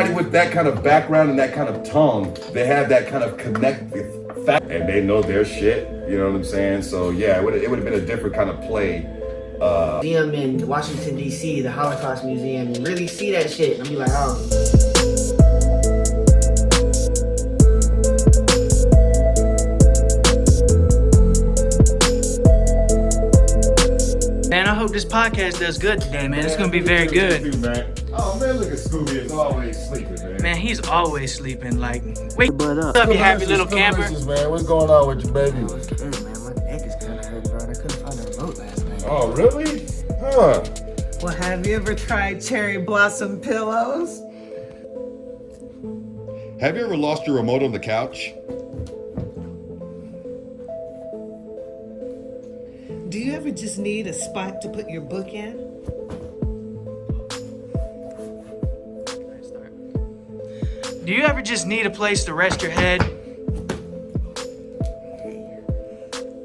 with that kind of background and that kind of tongue, they have that kind of connected fact, and they know their shit. You know what I'm saying? So yeah, it would have been a different kind of play. Museum in Washington D.C., the Holocaust Museum, and really see that shit, and be like, oh. Man, I hope this podcast does good today, man. It's gonna be very good. Oh man, look at Scooby. It's always sleeping, man. Man, he's always sleeping. Like, wake up, you happy little camper. Man, what's going on with you, baby? Man, my neck is kind of hurt, bro. I couldn't find a remote last night. Oh, really? Huh. Well, have you ever tried cherry blossom pillows? Have you ever lost your remote on the couch? Do you ever just need a spot to put your book in? Do you ever just need a place to rest your head?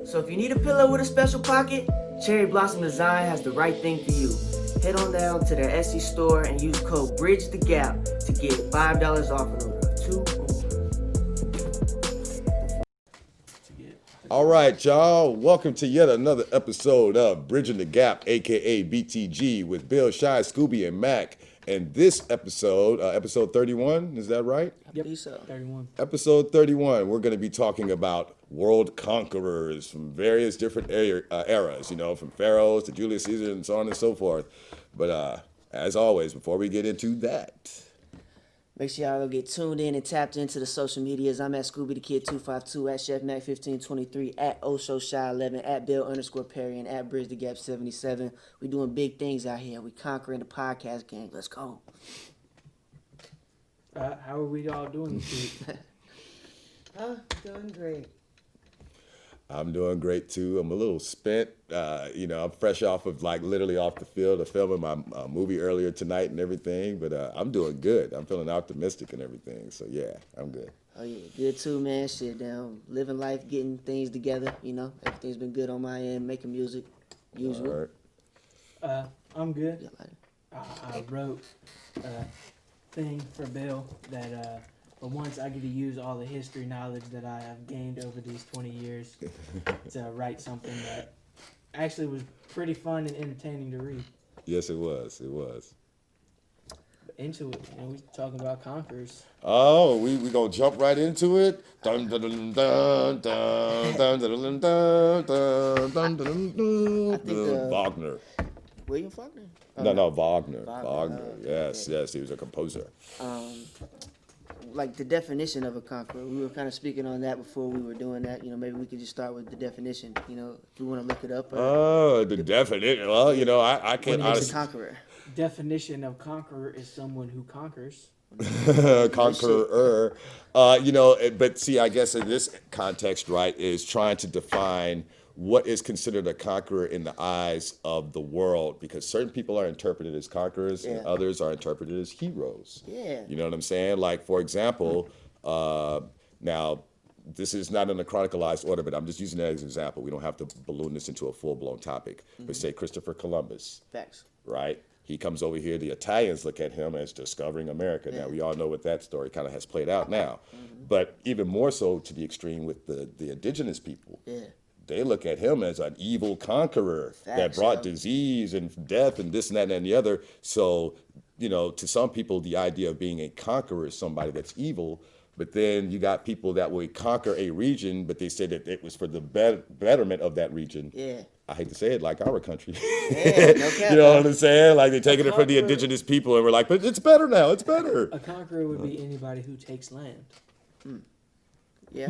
So if you need a pillow with a special pocket, Cherry Blossom Design has the right thing for you. Head on down to their Etsy store and use code BRIDGETHEGAP to get $5 off an order of 2 or more. All right, y'all. Welcome to yet another episode of Bridging the Gap, aka BTG, with Bill, Shy, Scooby, and Mac. And this episode, episode 31, is that right? I believe so. 31. Episode 31, we're going to be talking about world conquerors from various different eras, you know, from pharaohs to Julius Caesar and so on and so forth. But as always, before we get into that, Make sure y'all go get tuned in and tapped into the social medias. I'm at Scooby the Kid 252, at Chef Mac 1523, at Osho Shy 11, at Bill_Perry, and at Bridge the Gap 77. We doing big things out here. We conquering the podcast game. Let's go. How are we all doing this week? Doing great. I'm doing great too. I'm a little spent. You know, I'm fresh off of literally off the field of filming my movie earlier tonight and everything. But I'm doing good. I'm feeling optimistic and everything. So yeah, I'm good. Oh yeah, good too, man. Shit, down, living life, getting things together. You know, everything's been good on my end. Making music, usual. All right. I'm good. Yeah, like, I wrote a thing for Bill that but once I get to use all the history knowledge that I have gained over these 20 years to write something that actually was pretty fun and entertaining to read. Yes, it was. It was. Into it, you know, we talking about Conquerors. Oh, we gonna jump right into it. Dun, dun, dun, dun, dun, dun, dun, dun, dun, dun, dun, dun, dun. Wagner. William Faulkner? No, Wagner. Wagner. Wagner. Oh, Yes, okay. yes, he was a composer. Like the definition of a conqueror. We were kind of speaking on that before we were doing that. You know, maybe we could just start with the definition. You know, if we want to look it up. Oh, the definition. Well, you know, I What can't makes a honestly. conqueror? Definition of conqueror is someone who conquers. Conqueror. You know, but see, I guess in this context, right, is trying to define what is considered a conqueror in the eyes of the world, because certain people are interpreted as conquerors and Yeah. others are interpreted as heroes. Yeah. You know what I'm saying? Like, for example, now, this is not in a chronicalized order, but I'm just using that as an example. We don't have to balloon this into a full-blown topic. But say Christopher Columbus, Facts. right? He comes over here. The Italians look at him as discovering America. Now, we all know what that story kind of has played out now. But even more so to the extreme with the indigenous people. Yeah. They look at him as an evil conqueror that Facts, brought yeah. disease and death and this and that and the other. So, you know, to some people, the idea of being a conqueror is somebody that's evil. But then you got people that will conquer a region, but they say that it was for the betterment of that region. Yeah. I hate to say it, like our country. Yeah, no cap, You know what bro. I'm saying? Like they're taking it from the conqueror- indigenous people, and we're like, but it's better now. It's better. A conqueror would be anybody who takes land. Yeah.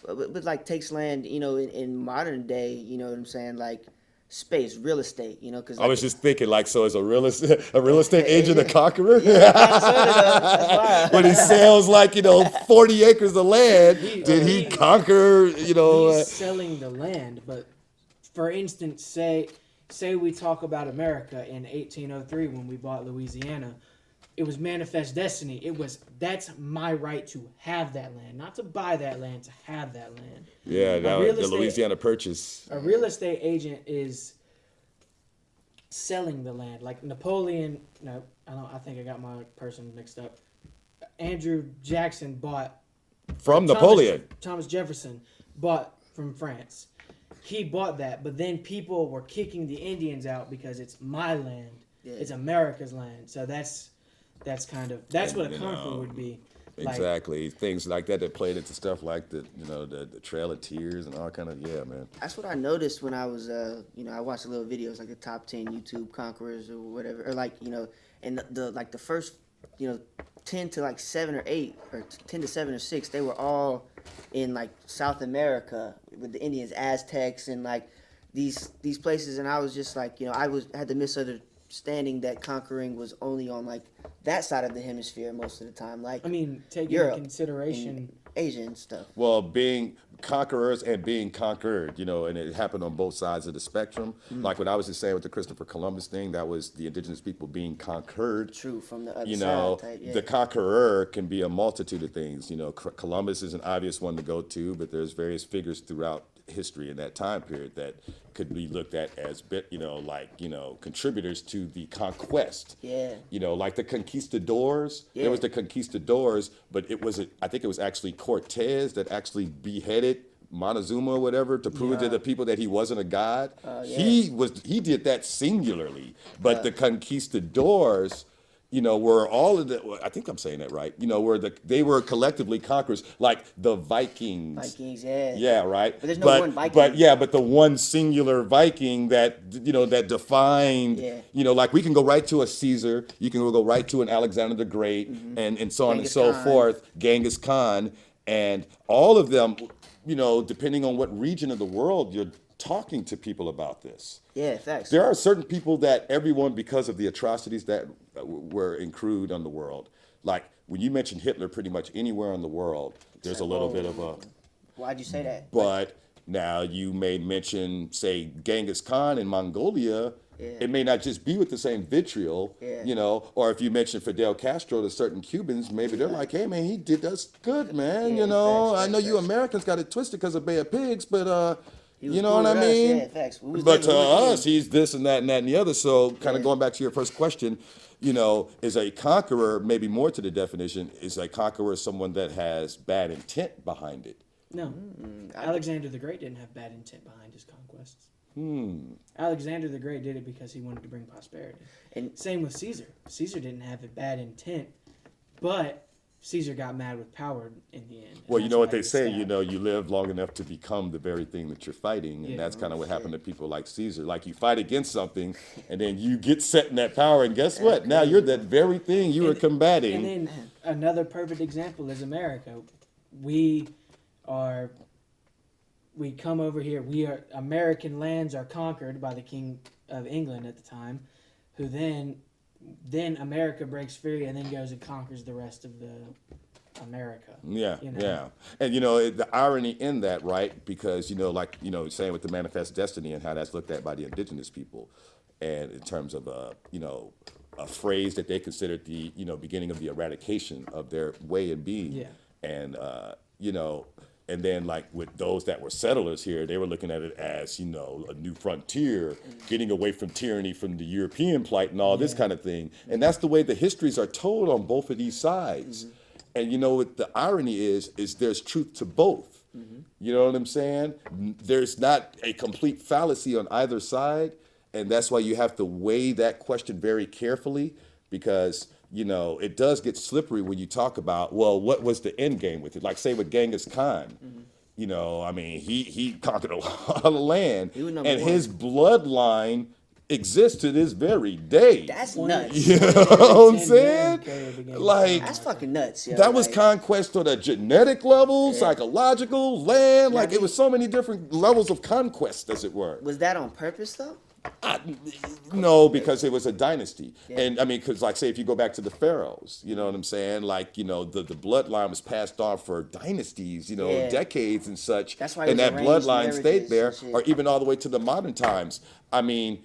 But like takes land, you know, in modern day, you know what I'm saying? Like space, real estate, you know, because I was just thinking, like, so is a real estate agent a conqueror? When he sells, like, you know, 40 acres of land, did he conquer, you know? He's selling the land, but for instance, say we talk about America in 1803 when we bought Louisiana. It was manifest destiny. That's my right to have that land, not to buy that land, to have that land. Yeah, real the estate- Louisiana Purchase. A real estate agent is selling the land. Like Napoleon, no, I think I got my person mixed up. Andrew Jackson bought From Napoleon. Thomas Jefferson bought from France. He bought that, but then people were kicking the Indians out because it's my land. Yeah. It's America's land. So that's what a conqueror would be. Like, Exactly. Things like that played into stuff like the Trail of Tears and all kind of, yeah, man. That's what I noticed when I was, I watched little videos like the top 10 YouTube conquerors or whatever, or like, and the first, 10 to like 7 or 8, or 10 to 7 or 6, they were all in like South America with the Indians, Aztecs, and like these places, and I was just like, had the misunderstanding that conquering was only on like that side of the hemisphere most of the time, like taking Europe into consideration and Asia and stuff. Well, being conquerors and being conquered, and it happened on both sides of the spectrum. Like what I was just saying with the Christopher Columbus thing, that was the indigenous people being conquered. True, from the other You side. know, Type, yeah. the conqueror can be a multitude of things. Columbus is an obvious one to go to, but there's various figures throughout history in that time period that could be looked at as contributors to the conquest. Yeah. Like the conquistadors. Yeah. There was the conquistadors, but I think it was actually Cortez that actually beheaded Montezuma or whatever to prove to the people that he wasn't a god. Yeah. He did that singularly, but the conquistadors, were all of the. I think I'm saying that right. They were collectively conquerors, like the Vikings. Vikings, yeah. Yeah, right. But there's no one Viking. But the one singular Viking that that defined. Yeah. Like we can go right to a Caesar. You can go right to an Alexander the Great, and so on and Genghis so Khan. forth. Genghis Khan, and all of them. Depending on what region of the world you're talking to people about this. Yeah, facts. There are certain people that everyone, because of the atrocities that were accrued on the world, like when you mention Hitler, pretty much anywhere in the world, there's a little bit of a. Why'd you say that? But now you may mention, say, Genghis Khan in Mongolia. Yeah. It may not just be with the same vitriol, or if you mention Fidel Castro to certain Cubans, maybe they're like, hey, man, he did us good, man, Yeah, I know facts. you Americans got it twisted because of Bay of Pigs, but, He was you know cool what I with us, mean? yeah, facts. We was But to living with him. us, he's this and that and that and the other. So kind of going back to your first question, is a conqueror, maybe more to the definition, is a conqueror someone that has bad intent behind it? no. Alexander the Great didn't have bad intent behind his conquests. Alexander the Great did it because he wanted to bring prosperity. And Same with Caesar. Caesar didn't have a bad intent, but Caesar got mad with power in the end. Well, you know what they say, you you live long enough to become the very thing that you're fighting. And Yeah. that's kind of what happened to people like Caesar. Like you fight against something and then you get set in that power. And guess what? Now you're that very thing you were combating. And then another perfect example is America. We come over here. American lands are conquered by the King of England at the time, who then America breaks free and then goes and conquers the rest of the America. Yeah, you know? yeah. And, the irony in that, right? Because, saying with the manifest destiny and how that's looked at by the indigenous people, and in terms of, a phrase that they considered the, beginning of the eradication of their way of being. Yeah. And, and then, like, with those that were settlers here, they were looking at it as, a new frontier, getting away from tyranny from the European plight and all this kind of thing. And that's the way the histories are told on both of these sides. And what the irony is there's truth to both. You know what I'm saying? There's not a complete fallacy on either side. And that's why you have to weigh that question very carefully, because it does get slippery when you talk about, well, what was the end game with it? Like, say, with Genghis Khan, he conquered a lot of land, He was and number one. his bloodline exists to this very day. that's nuts. You know what I'm saying? Like, That's fucking nuts, yo. that was like, conquest on a genetic level, psychological, land. Like, it was so many different levels of conquest, as it were. Was that on purpose, though? No, because it was a dynasty. And I mean, because like, say, if you go back to the pharaohs, you know what I'm saying? Like, the bloodline was passed on for dynasties, decades and such. That's why it and was that arranged bloodline stayed marriages there, and shit. or even all the way to the modern times. I mean,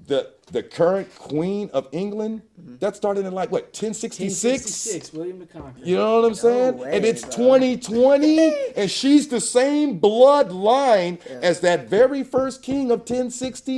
the the current Queen of England, that started in like what, 1066? 1066, William the Conqueror. You know what I'm saying? way, And it's bro. 2020, and she's the same bloodline as that very first king of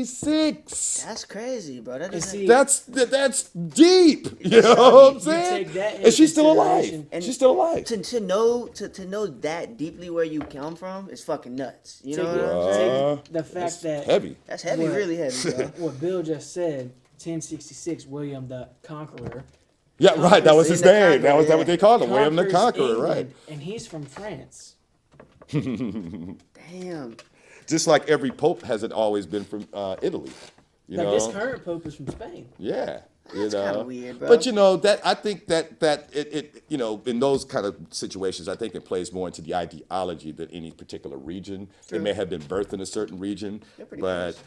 1066. That's crazy, bro. That And doesn't. see, That's deep. You know what I'm you saying? take that And she's still alive. consideration. And She's still alive. To know that deeply where you come from is fucking nuts. You know Take, what I'm saying? take the fact that Heavy. That's heavy, What- really heavy, bro. what Bill just said, 1066, William the Conqueror. Yeah, right. That was his William the name. That was Conqueror, what they called him, William the conquers Conqueror, England, right? And he's from France. Damn. Just like every pope hasn't always been from Italy. You Like know? this current pope is from Spain. Yeah. That's kinda weird, bro. But you know that I think that it you know, in those kind of situations, I think it plays more into the ideology than any particular region. It may have been birthed in a certain region, pretty but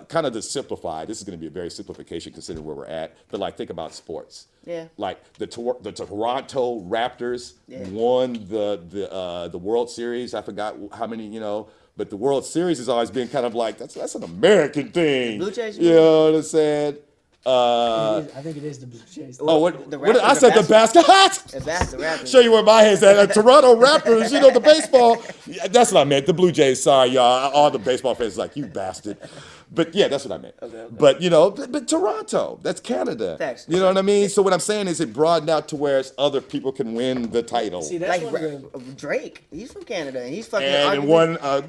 kind of to simplify, this is going to be a very simplification considering where we're at. But like, think about sports. Yeah. Like the Toronto Raptors Yeah. won the World Series. I forgot how many, you know. But the World Series has always been kind of like that's an American thing. Blue Jays, You know what I'm saying? I think it is the Blue Jays. Oh, what, The what Raptors I are said the basket. That's the Raptors. Show you where my head's at. Toronto Raptors, you know, the baseball. Yeah, that's what I meant. The Blue Jays. Sorry, y'all. All the baseball fans are like, you bastard. But yeah, that's what I meant. Okay. But you know, but Toronto, that's Canada. Facts. You know what I mean? So what I'm saying is it broadened out to where other people can win the title. See, that's Like one of the, Drake, he's from Canada, and he's fucking. And arguably-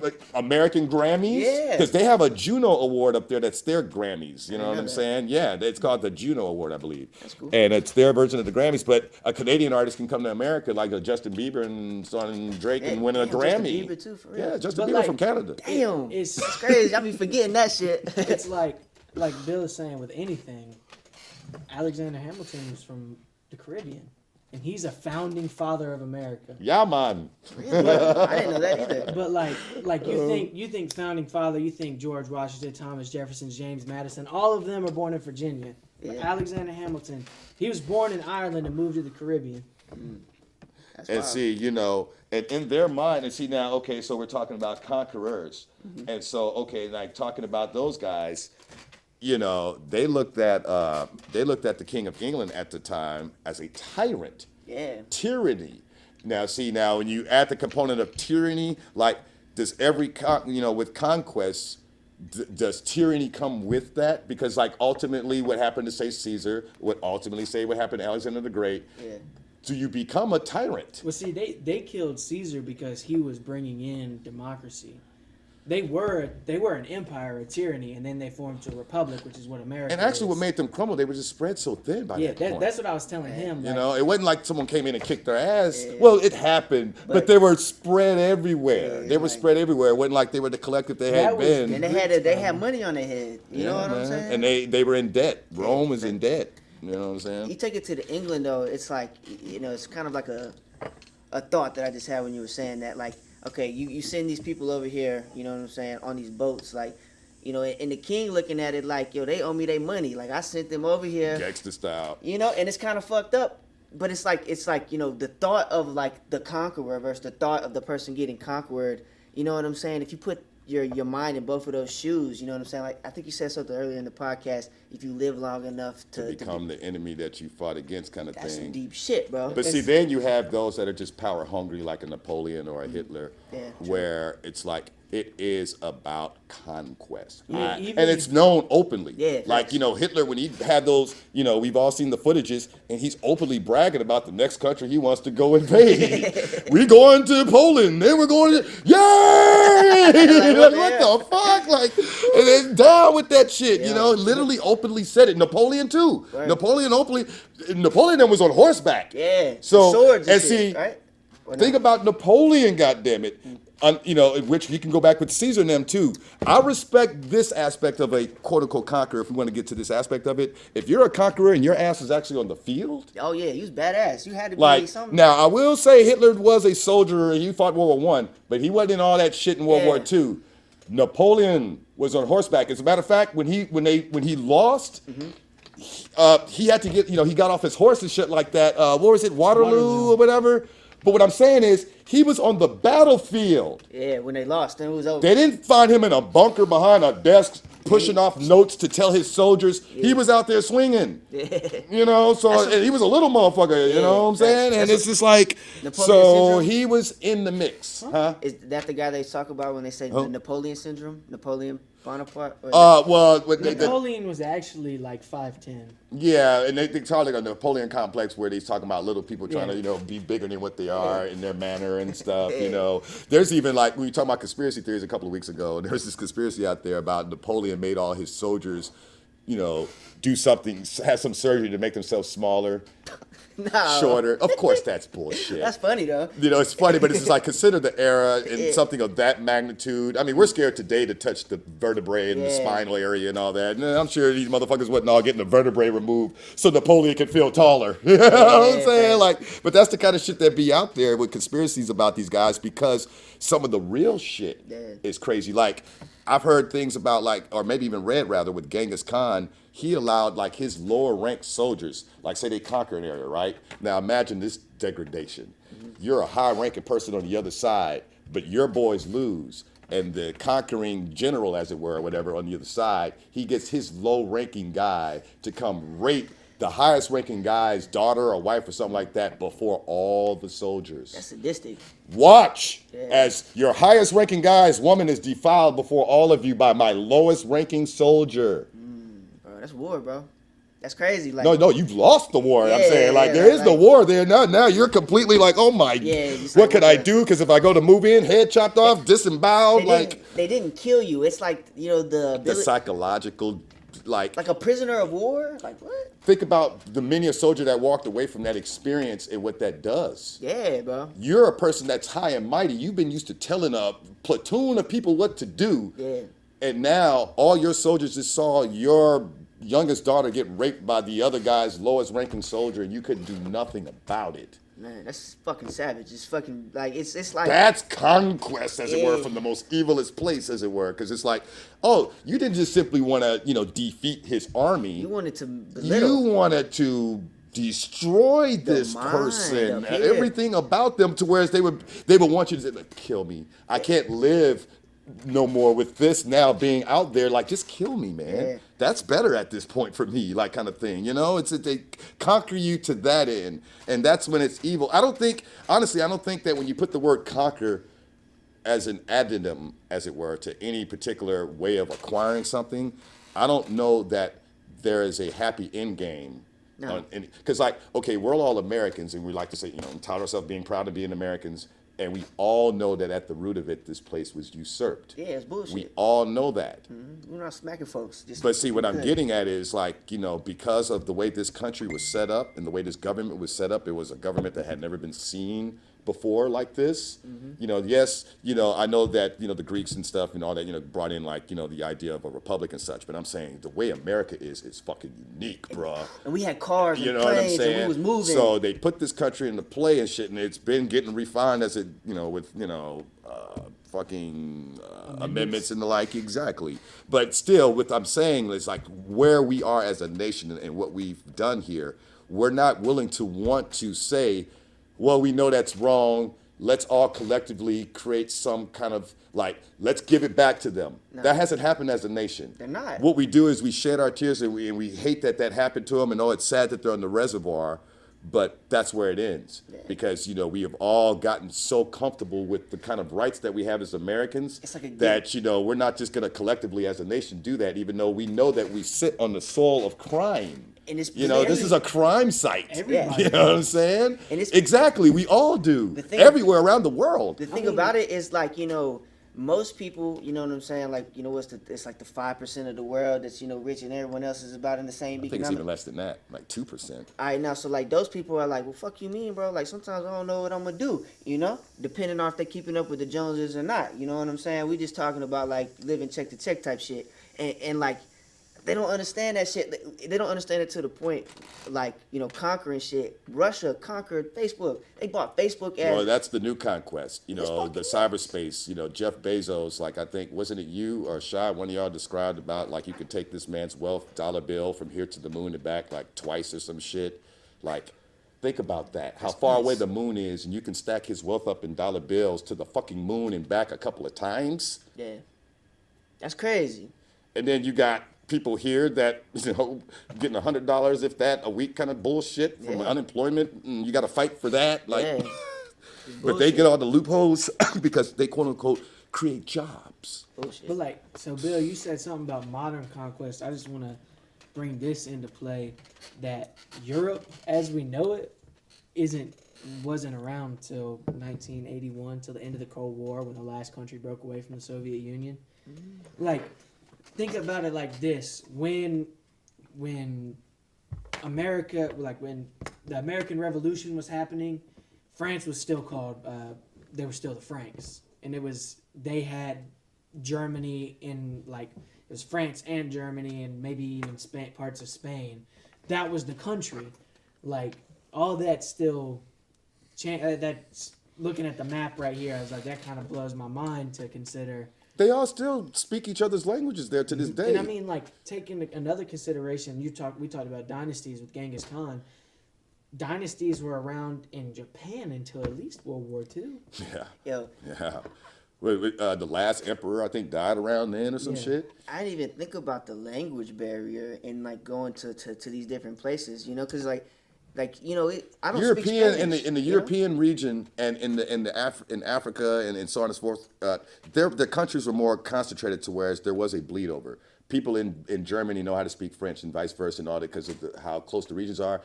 won American Grammys. Yeah. Because they have a Juno Award up there that's their Grammys. You know what know I'm that. saying? Yeah, it's called the Juno Award, I believe. That's cool. And it's their version of the Grammys. But a Canadian artist can come to America like a Justin Bieber and son Drake and win a Damn, Grammy. Justin Bieber too, for real. Yeah, Justin But Bieber like- from Canada. Damn, It's- that's crazy. I be forgetting that shit. it's like Bill is saying with anything, Alexander Hamilton was from the Caribbean. And he's a founding father of America. Yeah, man. Really? I didn't know that either. But like you think founding father, you think George Washington, Thomas Jefferson, James Madison, all of them are born in Virginia. But Yeah. Alexander Hamilton, he was born in Ireland and moved to the Caribbean. That's And wild. see, you know, and in their mind, and see now, okay, so we're talking about conquerors. And so, okay, like talking about those guys, you know, they looked at the King of England at the time as a tyrant. Yeah. Tyranny. Now, see, now when you add the component of tyranny, like does with conquests, does tyranny come with that? Because like ultimately, what happened to say Caesar, what happened to Alexander the Great? Yeah. Do you become a tyrant? Well, see, they killed Caesar because he was bringing in democracy. They were an empire, a tyranny, and then they formed to a republic, which is what America And actually, is. what made them crumble, they were just spread so thin by Yeah, that point. that's what I was telling him. You like, know, it wasn't like someone came in and kicked their ass. Well, it happened, but they were spread everywhere. They were spread everywhere. It wasn't like they were the collective they That had was- been. And they had money on their head. You know what I'm saying? And they were in debt. Rome was in debt. You know what I'm You saying? take it to the England though, it's like, you know, it's kind of like a thought that I just had when you were saying that. Like, okay, you send these people over here, you know what I'm saying, on these boats, like, you know, and the king looking at it like, yo, they owe me their money. Like, I sent them over here, Gangster style. you know, and it's kind of fucked up. But it's like, you know, the thought of like the conqueror versus the thought of the person getting conquered. You know what I'm saying? If you put your mind in both of those shoes, you know what I'm saying? Like, I think you said something earlier in the podcast. If you live long enough to Become the enemy that you fought against, kind of that's some thing. deep shit, bro. But see, then you have those that are just power hungry, like a Napoleon or a Hitler, Yeah, true. where it's like it is about conquest. Yeah, even- And it's known openly. Yeah, Like, facts. you know, Hitler, when he had those, you know, we've all seen the footages, and he's openly bragging about the next country he wants to go invade. We going to Poland, then we're going to, yay! Like, Like, what the fuck? Like, and then down with that shit, you know, literally openly said it. Napoleon, too. Right. Napoleon then was on horseback. Yeah. So, swords and shit, see, right? Or think not? about Napoleon, goddammit. You know, in which you can go back with Caesar and them too. I respect this aspect of a quote unquote conqueror. If we want to get to this aspect of it, if you're a conqueror and your ass is actually on the field, Oh yeah, you was badass. You had to be like something. now, I will say Hitler was a soldier and he fought World War I, but he wasn't in all that shit in World War Yeah. II. Napoleon was on horseback. As a matter of fact, when he lost. He had to get, you know, he got off his horse and shit like that. What was it, Waterloo or whatever? But what I'm saying is, he was on the battlefield. Yeah, when they lost, then it was over. They didn't find him in a bunker behind a desk pushing off notes to tell his soldiers. He was out there swinging. You know, so and he was a little motherfucker, you know what I'm saying? And it's just like, Napoleon so syndrome? he was in the mix, huh? Is that the guy they talk about when they say the Napoleon syndrome? Napoleon Bonaparte? Or Well, Napoleon was actually like 5'10". yeah, and they call it a Napoleon complex where they're talking about little people trying to, you know, be bigger than what they are in their manner and stuff, you know. There's even like, when you talk about conspiracy theories a couple of weeks ago, there's this conspiracy out there about Napoleon made all his soldiers, you know, do something, have some surgery to make themselves smaller. No. Shorter. Of course, that's bullshit. That's funny though. You know, it's funny, but it's just like, consider the era and something of that magnitude. I mean, we're scared today to touch the vertebrae and the spinal area and all that. And I'm sure these motherfuckers wasn't all getting the vertebrae removed so Napoleon could feel taller. You know what I'm saying? Like, but that's the kind of shit that be out there with conspiracies about these guys, because some of the real shit is crazy. Like, I've heard things about, like, or maybe even read rather, with Genghis Khan. He allowed like his lower ranked soldiers, like say they conquer an area, right? Now imagine this degradation. You're a high ranking person on the other side, but your boys lose. And the conquering general, as it were, or whatever, on the other side, he gets his low ranking guy to come rape the highest ranking guy's daughter or wife or something like that before all the soldiers. That's sadistic. Watch as your highest ranking guy's woman is defiled before all of you by my lowest ranking soldier. Bro, that's war, bro. That's crazy. Like, No, you've lost the war. I'm Yeah, saying, like, yeah, there is the like- war there. Now you're completely like, oh my, just what like, could I do? Because if I go to move in, head chopped off, disemboweled, they didn't kill you. It's like, you know, the the ability, psychological, like like a prisoner of war. Like what? think about the many a soldier that walked away from that experience and what that does. Yeah, bro. You're a person that's high and mighty. You've been used to telling a platoon of people what to do. Yeah. And now all your soldiers just saw your youngest daughter get raped by the other guy's lowest ranking soldier, and you couldn't do nothing about it. Man, that's fucking savage. It's fucking like it's like That's conquest, as it were, from the most evilest place, as it were, because it's like, oh, you didn't just simply want to, defeat his army. you wanted to belittle. You wanted to destroy this mind person, up here. everything about them, to whereas they would want you to say, like, kill me. I can't live no more with this now being out there. Like, just kill me, man. Yeah. That's better at this point for me, like, kind of thing. It's that they conquer you to that end, and that's when it's evil. Honestly, I don't think that when you put the word conquer as an addendum, as it were, to any particular way of acquiring something, I don't know that there is a happy end game. No. Because, like, okay, we're all Americans, and we like to say, entitle ourselves being proud of being Americans, and we all know that at the root of it, this place was usurped. Yeah, it's bullshit. We all know that. We're not smacking folks. Just But see, what I'm getting at is, like, because of the way this country was set up and the way this government was set up, it was a government that had never been seen before like this. Yes, I know that, the Greeks and stuff and all that, brought in, like, the idea of a republic and such, but I'm saying the way America is fucking unique, bruh. And we had cars You and know what I'm planes and saying? we was moving. So they put this country into play and shit, and it's been getting refined as it, with, fucking amendments and the like, exactly. But still, what I'm saying is, like, where we are as a nation and what we've done here, we're not willing to want to say, well, we know that's wrong. Let's all collectively create some kind of, like, let's give it back to them. No. That hasn't happened as a nation. They're not. What we do is we shed our tears and we hate that happened to them, and it's sad that they're in the reservoir, but that's where it ends. Yeah. Because, we have all gotten so comfortable with the kind of rights that we have as Americans that, we're not just going to collectively as a nation do that, even though we know that we sit on the soil of crime. And it's this is a crime site. Everybody. You know what I'm saying? And exactly, we all do. Everywhere around the world. The thing about it is, like, most people, you know what I'm saying? Like, it's like the 5% of the world that's, rich, and everyone else is about in the same I think it's even less than that, like 2%. All right, now, so, like, those people are like, well, fuck you mean, bro? Like, sometimes I don't know what I'm going to do, depending on if they're keeping up with the Joneses or not. You know what I'm saying? We just talking about, like, living check to check type shit. And like, they don't understand that shit. They don't understand it to the point, like, conquering shit. Russia conquered Facebook. They bought Facebook as... Well, that's the new conquest, the cyberspace. Jeff Bezos, like, I think, wasn't it you or Shai, one of y'all described about, like, you could take this man's wealth, dollar bill, from here to the moon and back, like, twice or some shit. Like, think about that. How far away the moon is, and you can stack his wealth up in dollar bills to the fucking moon and back a couple of times. Yeah. That's crazy. and then you got people here that getting $100 if that a week kind of bullshit from unemployment, and you got to fight for that. Like, Yeah. but they get all the loopholes because they quote unquote create jobs. Bullshit. But like, so Bill, you said something about modern conquest. I just want to bring this into play that Europe, as we know it, wasn't around till 1981, till the end of the Cold War, when the last country broke away from the Soviet Union. Like, think about it like this: when America, like when the American Revolution was happening, France was still called. They were still the Franks, and they had Germany in, like, it was France and Germany and maybe even Spain, parts of Spain. That was the country. Like, all that still, that's looking at the map right here. I was like, that kind of blows my mind to consider. They all still speak each other's languages there to this day. And I mean, like, taking another consideration, we talked about dynasties with Genghis Khan. Dynasties were around in Japan until at least World War II. Yeah. Yo, Yeah. The last emperor, I think, died around then or some shit. I didn't even think about the language barrier and like going to these different places, you know, because like you know, I don't speak European Spanish, in the you know? European region and in Africa and so on and so forth, the countries were more concentrated to whereas there was a bleed over. People in Germany know how to speak French and vice versa and all that because of how close the regions are.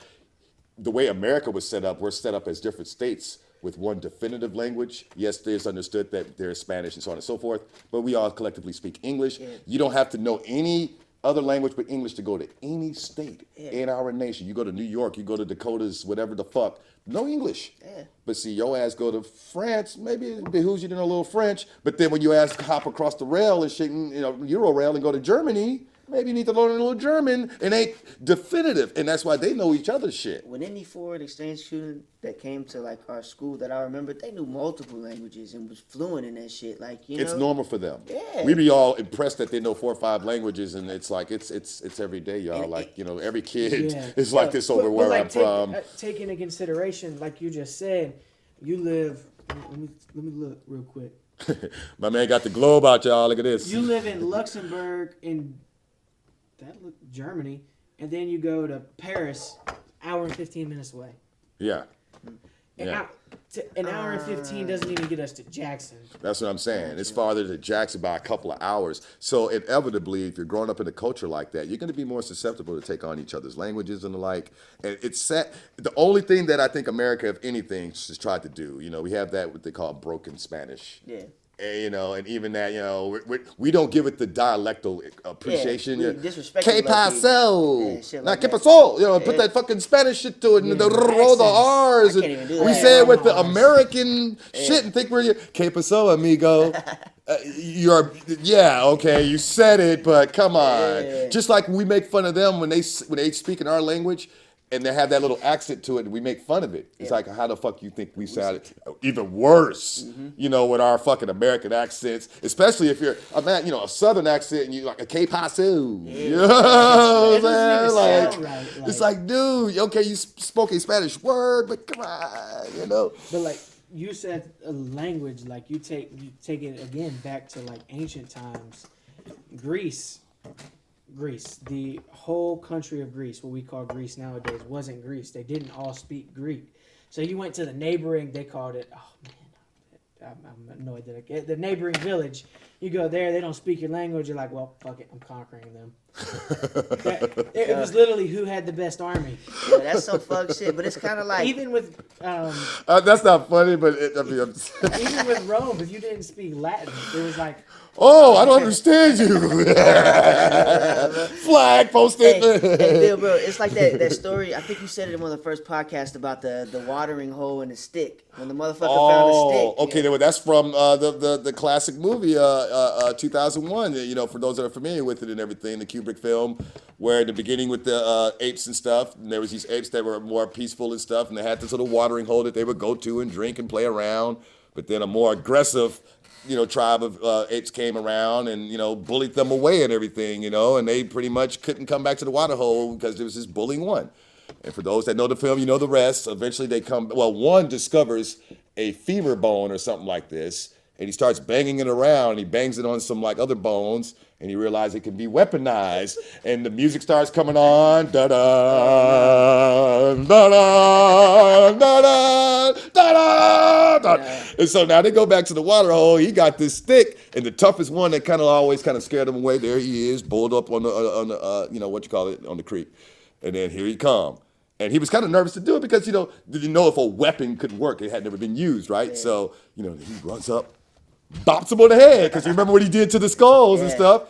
The way America was set up, we're set up as different states with one definitive language. Yes, there's understood that there's Spanish and so on and so forth, but we all collectively speak English. Yeah. You don't have to know any other language but English to go to any state in our nation. You go to New York, you go to Dakotas, whatever the fuck, no English. Yeah. But see, your ass go to France, maybe it behooves you to know a little French, but then when you ask to hop across the rail and shit, Euro rail and go to Germany, maybe you need to learn a little German. It ain't definitive, and that's why they know each other's shit. When any foreign exchange student that came to like our school that I remember, they knew multiple languages and was fluent in that shit. Like, you know, It's normal for them. Yeah. We be all impressed that they know 4 or 5 languages, and it's like it's every day, y'all. And like every kid Yeah. is like this over where I'm from. Take into consideration, like you just said, you live. Let me look real quick. My man got the globe out, y'all. Look at this. You live in Luxembourg Germany, and then you go to Paris, hour and 15 minutes away. Yeah. An hour and 15 doesn't even get us to Jackson. That's what I'm saying. It's farther to Jackson by a couple of hours. So inevitably, if you're growing up in a culture like that, you're going to be more susceptible to take on each other's languages and the like. And it's set. The only thing that I think America, if anything, has tried to do, we have that what they call broken Spanish. Yeah. And even that, we don't give it the dialectal appreciation. we disrespect it Que like pasó? Yeah, shit Not like que that. pasó? Put that fucking Spanish shit to it and roll the R's. I can't even do We that. say it with the American shit and think we're que pasó, amigo. Okay, you said it, but come on. Yeah. Just like we make fun of them when they speak in our language. And they have that little accent to it, and we make fun of it. It's like, how the fuck you think we sounded? Even worse, with our fucking American accents. Especially if you're a Southern accent, and you like a que pasó. You know what I'm saying? Like, it's like, dude, okay, you spoke a Spanish word, but come on, But like you said, a language, like you take it again back to like ancient times, Greece, the whole country of Greece, what we call Greece nowadays, wasn't Greece. They didn't all speak Greek. So you went to the neighboring, they called it, I'm annoyed that I get the neighboring village. You go there, they don't speak your language. You're like, well, fuck it, I'm conquering them. It was literally who had the best army. Yeah, that's some fuck shit. But it's kind of like Even with that's not funny, but even with Rome, if you didn't speak Latin, it was like, oh, I don't understand you. Flag posted. hey, Bill, bro, it's like that story. I think you said it in one of the first podcasts about the watering hole and the stick when the motherfucker found the stick. Okay, that's from the classic movie 2001. For those that are familiar with it and everything, the Kubrick film, where in the beginning with the apes and stuff, and there was these apes that were more peaceful and stuff, and they had this little watering hole that they would go to and drink and play around. But then a more aggressive tribe of apes came around and, bullied them away and everything, and they pretty much couldn't come back to the water hole because there was this bullying one. And for those that know the film, you know the rest. Eventually one discovers a femur bone or something like this, and he starts banging it around. And he bangs it on some like other bones, and he realizes it can be weaponized. And the music starts coming on, da da da da da da da. And so now they go back to the water hole. He got this stick, and the toughest one that kind of always kind of scared him away. There he is, bulled up on the you know what you call it, on the creek, and then here he come. And he was kind of nervous to do it because, didn't know if a weapon could work. It had never been used, right? Yeah. So, he runs up, bops him on the head, because you remember what he did to the skulls and stuff,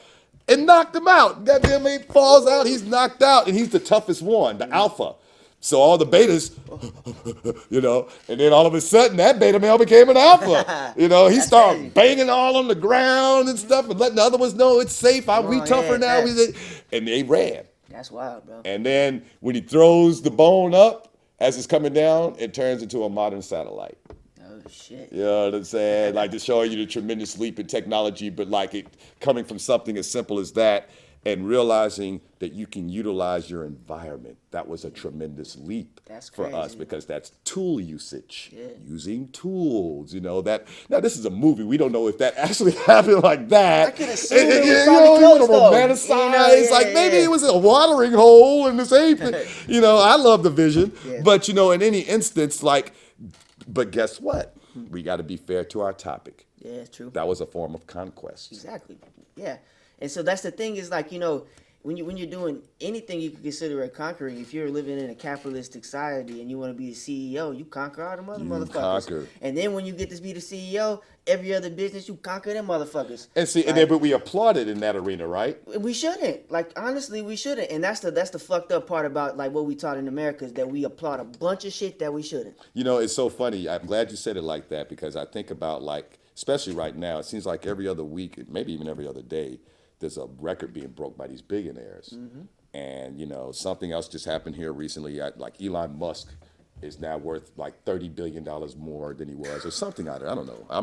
and knocked him out. Goddamn, he falls out, he's knocked out, and he's the toughest one, the alpha. So all the betas, and then all of a sudden that beta male became an alpha. He started banging all on the ground and stuff and letting the other ones know it's safe. We tougher now. And they ran. That's wild, bro. And then when he throws the bone up as it's coming down, it turns into a modern satellite. Oh, shit. You know what I'm saying? Like, to show you the tremendous leap in technology, but like it coming from something as simple as that and realizing that you can utilize your environment. That was a tremendous leap for us, because that's tool usage, using tools, that. Now, this is a movie. We don't know if that actually happened like that. I could assume it was probably close, romanticize, like maybe it was a watering hole in the same thing. I love the vision. Yeah. But, in any instance, but guess what? We got to be fair to our topic. Yeah, true. That was a form of conquest. Exactly. Yeah. And so that's the thing is when you're doing anything you can consider a conquering, if you're living in a capitalistic society and you want to be the CEO, you conquer all the motherfuckers. Conquer. And then when you get to be the CEO, every other business, you conquer them motherfuckers. And see, but we applaud it in that arena, right? We shouldn't. Honestly, we shouldn't. And that's the fucked up part about what we taught in America, is that we applaud a bunch of shit that we shouldn't. It's so funny. I'm glad you said it like that, because I think about especially right now, it seems like every other week, maybe even every other day, there's a record being broke by these billionaires. Mm-hmm. And, something else just happened here recently. Elon Musk is now worth $30 billion more than he was, or something out there. I don't know. I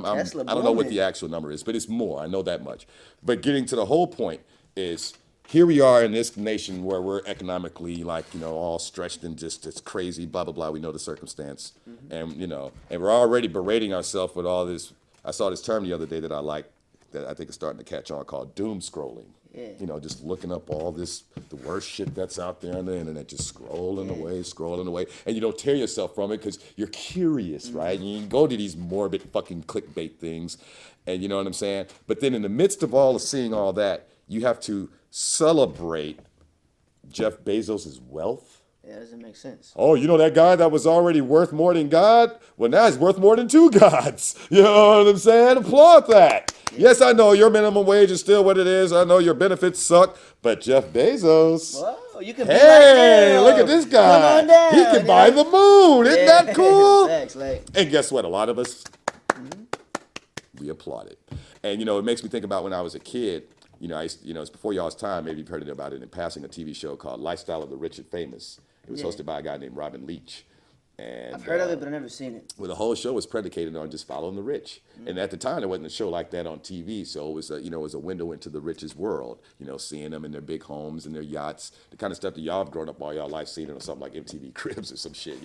don't know what the actual number is, but it's more. I know that much. But getting to the whole point is, here we are in this nation where we're economically all stretched and just it's crazy, blah, blah, blah. We know the circumstance. Mm-hmm. And we're already berating ourselves with all this. I saw this term the other day that I like, that I think is starting to catch on, called doom scrolling. Yeah. Just looking up all the worst shit that's out there on the internet, just scrolling away. And you don't tear yourself from it because you're curious, right? And you go to these morbid fucking clickbait things, and you know what I'm saying? But then in the midst of all of seeing all that, you have to celebrate Jeff Bezos' wealth. Yeah, that doesn't make sense. Oh, that guy that was already worth more than God? Well, now he's worth more than two gods. You know what I'm saying? Applaud that. Yeah. Yes, I know your minimum wage is still what it is. I know your benefits suck. But Jeff Bezos, whoa, you can hey, look at this guy. Down, he can buy the moon. Isn't that cool? Thanks, and guess what? A lot of us, we applaud it. And, it makes me think about when I was a kid. It's before y'all's time. Maybe you've heard about it in passing, a TV show called Lifestyle of the Rich and Famous. It was hosted by a guy named Robin Leach. And I've heard of it, but I've never seen it. Well, the whole show was predicated on just following the rich. Mm-hmm. And at the time, there wasn't a show like that on TV. So it was it was a window into the rich's world. Seeing them in their big homes and their yachts, the kind of stuff that y'all have grown up all y'all life seeing on something like MTV Cribs or some shit,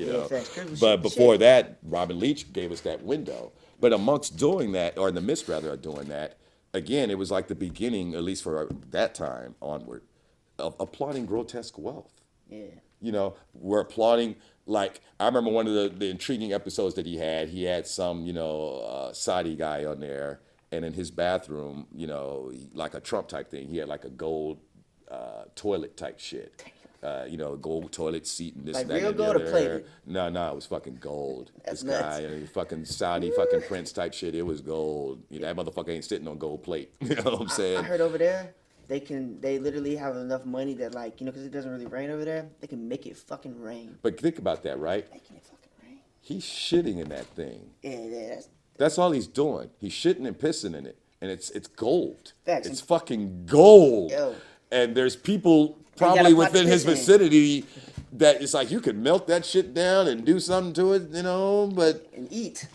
But before that, Robin Leach gave us that window. But amongst doing that, or in the midst rather of doing that, again, it was like the beginning, at least for that time onward, of applauding grotesque wealth. Yeah. We're applauding, I remember one of the intriguing episodes that he had some, Saudi guy on there, and in his bathroom, like a Trump type thing, he had a gold toilet type shit. Gold toilet seat and this and that. Real gold or plated? No, it was fucking gold. That's this guy, fucking Saudi, fucking prince type shit. It was gold. That motherfucker ain't sitting on gold plate. You know what I'm saying? I heard over there, they literally have enough money that because it doesn't really rain over there, they can make it fucking rain. But think about that, right? Making it fucking rain. He's shitting in that thing. Yeah. That's all he's doing. He's shitting and pissing in it, and it's gold. Facts. It's fucking gold. Yo. And there's people probably within his vicinity that it's you could melt that shit down and do something to it, but and eat.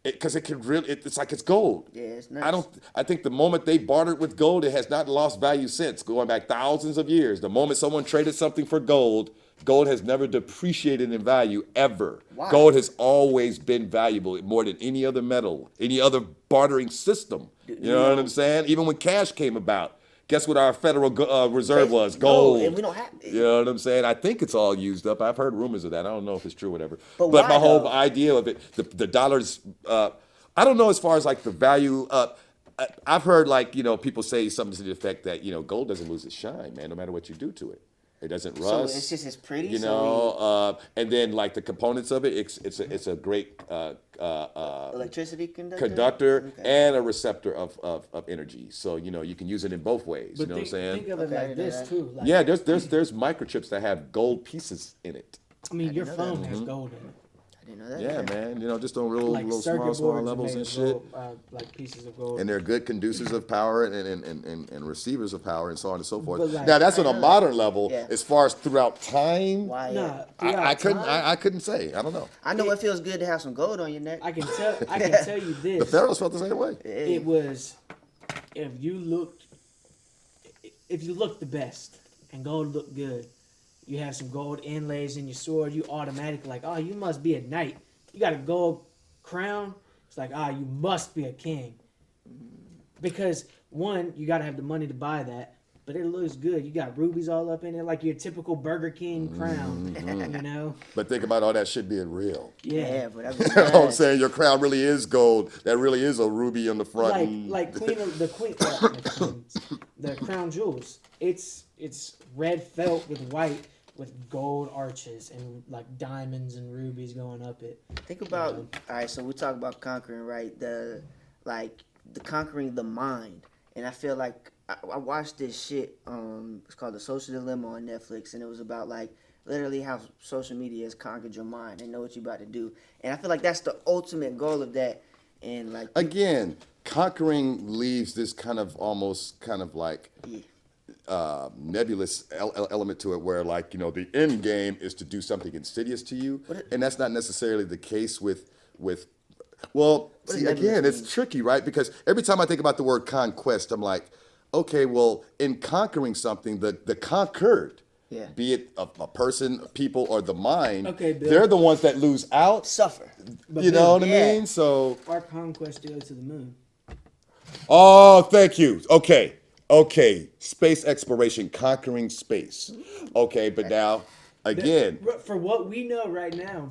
Because it could really, it's like it's gold. Yeah, it's nice. I think the moment they bartered with gold, it has not lost value since, going back thousands of years. The moment someone traded something for gold, Gold has never depreciated in value ever. Why? Gold has always been valuable more than any other metal, any other bartering system. You know what I'm saying? Even when cash came about, guess what our Federal Reserve was? Gold. No, and we don't have it. You know what I'm saying? I think it's all used up. I've heard rumors of that. I don't know if it's true or whatever. But But why, my whole though? idea of it, the dollar's, I don't know as far as like the value. I've heard like, people say something to the effect that, gold doesn't lose its shine, man, no matter what you do to it. It doesn't rust. So it's just as pretty. You so know, and then like the components of it, it's a great electricity conductor. Okay. and a receptor of energy. So you can use it in both ways. But You know what I'm saying? think of it Okay, like this too. Like, Yeah, there's microchips that have gold pieces in it. I mean, your know that. phone has gold in it. I didn't know that. Yeah, man. Just on real Like little circuit small boards are levels made and of shit. gold, like pieces of gold. And they're good conducers of power and receivers of power and so on and so forth. But, like, now that's on a modern level. Yeah. As far as throughout time, Why? Nah, I throughout couldn't time, I couldn't say. I don't know. I know it feels good to have some gold on your neck. I can tell you this. The pharaohs felt the same way. It was if you looked the best and gold looked good, you have some gold inlays in your sword, you automatically like, oh, you must be a knight. You got a gold crown. It's like, you must be a king. Because one, you got to have the money to buy that, but it looks good. You got rubies all up in it, like your typical Burger King crown. You know? But think about all that shit being real. Yeah, but that You know what I'm saying? Your crown really is gold. That really is a ruby on the front. Like the crown jewels. It's red felt with white with gold arches and like diamonds and rubies going up it. Think about all right. So we talk about conquering, right? The conquering the mind, and I feel like I watched this shit. It's called The Social Dilemma on Netflix, and it was about like literally how social media has conquered your mind and know what you're about to do. And I feel like that's the ultimate goal of that. And like Again, conquering leaves this kind of almost kind of like nebulous element to it where like, the end game is to do something insidious to you. And that's not necessarily the case with well, see, again, it's tricky, right? Because every time I think about the word conquest, I'm like, okay, well, in conquering something, the conquered, Yeah. be it a person, people, or the mind, Okay, Bill. they're the ones that lose out. suffer. You know what I Yeah. mean? So, Our conquest to go to the moon. oh, thank you. Okay. Space exploration, conquering space. Okay, but now, again, For what we know right now,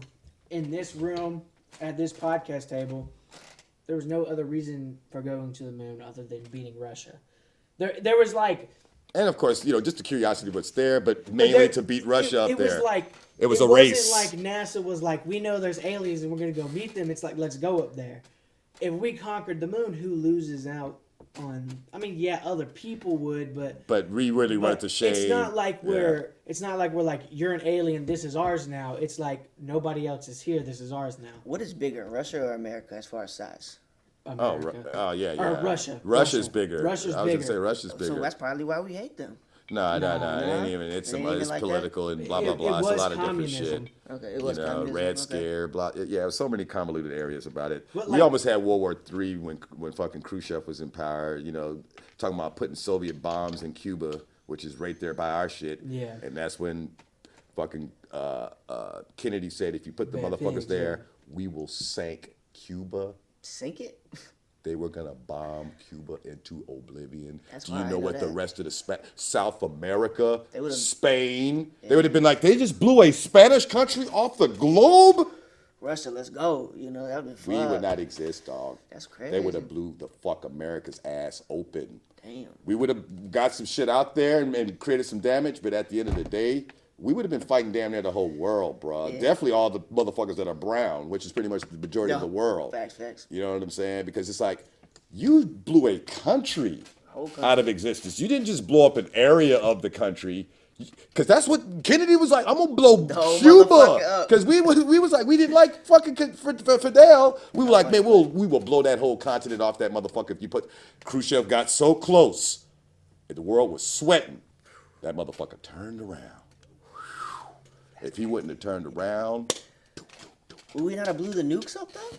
in this room, at this podcast table, there was no other reason for going to the moon other than beating Russia. There was like... and of course, just the curiosity of what's there, but mainly to beat Russia up there. It was like... It was a race. It wasn't like NASA was like, we know there's aliens and we're going to go meet them. It's like, let's go up there. If we conquered the moon, who loses out on... I mean, yeah, other people would, but... But we really wanted to shade. It's not like we're like, you're an alien, this is ours now. It's like, nobody else is here, this is ours now. What is bigger, Russia or America as far as size? America. Yeah. Or Russia. Russia's bigger. Russia's I was bigger. gonna say Russia's bigger. So that's probably why we hate them. No, it ain't even. It's It ain't even it's like political that? and blah blah blah. It's a was lot of different communism. shit. Okay, it was communism. Red Okay. Scare, blah. Yeah, so many convoluted areas about it. But We like- almost had World War III when fucking Khrushchev was in power. Talking about putting Soviet bombs in Cuba, which is right there by our shit. Yeah. And that's when fucking Kennedy said, if you put the Bad motherfuckers things, there, we will sink Cuba. Sink it? They were gonna bomb Cuba into oblivion. That's Do why you I know know what the that. rest of the South America, They would've- Spain, they would have been like, they just blew a Spanish country off the globe? Russia, let's go. That would have been fun. We would not exist, dog. That's crazy. They would have blew the fuck America's ass open. Damn. We would have got some shit out there and created some damage, but at the end of the day, we would have been fighting damn near the whole world, bro. Yeah. Definitely all the motherfuckers that are brown, which is pretty much the majority of the world. Facts. You know what I'm saying? Because it's like, you blew a country Whole country. out of existence. You didn't just blow up an area of the country. Because that's what Kennedy was like. I'm going to blow whole Cuba. motherfucker up. Because we was like, we didn't like fucking Fidel. We were like, man, we will blow that whole continent off that motherfucker. If you put, Khrushchev got so close that the world was sweating. That motherfucker turned around. If he wouldn't have turned around, Would we not have blew the nukes up though?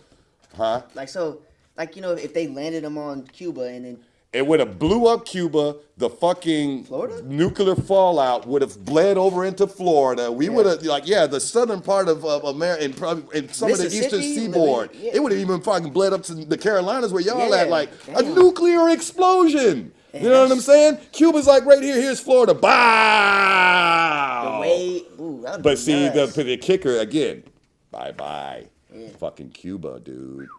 huh? Like so, if they landed them on Cuba and then It would have blew up Cuba. The fucking Florida? nuclear fallout would have bled over into Florida. We would have, the southern part of America and probably and some of the eastern Mississippi, seaboard. yeah. It would have even fucking bled up to the Carolinas where y'all Yeah, at, like a damn. nuclear explosion. You know what I'm saying? Cuba's like right here. Here's Florida. The Bow. way, ooh, that would But be see, nuts. the kicker again. Bye. Yeah. Fucking Cuba, dude.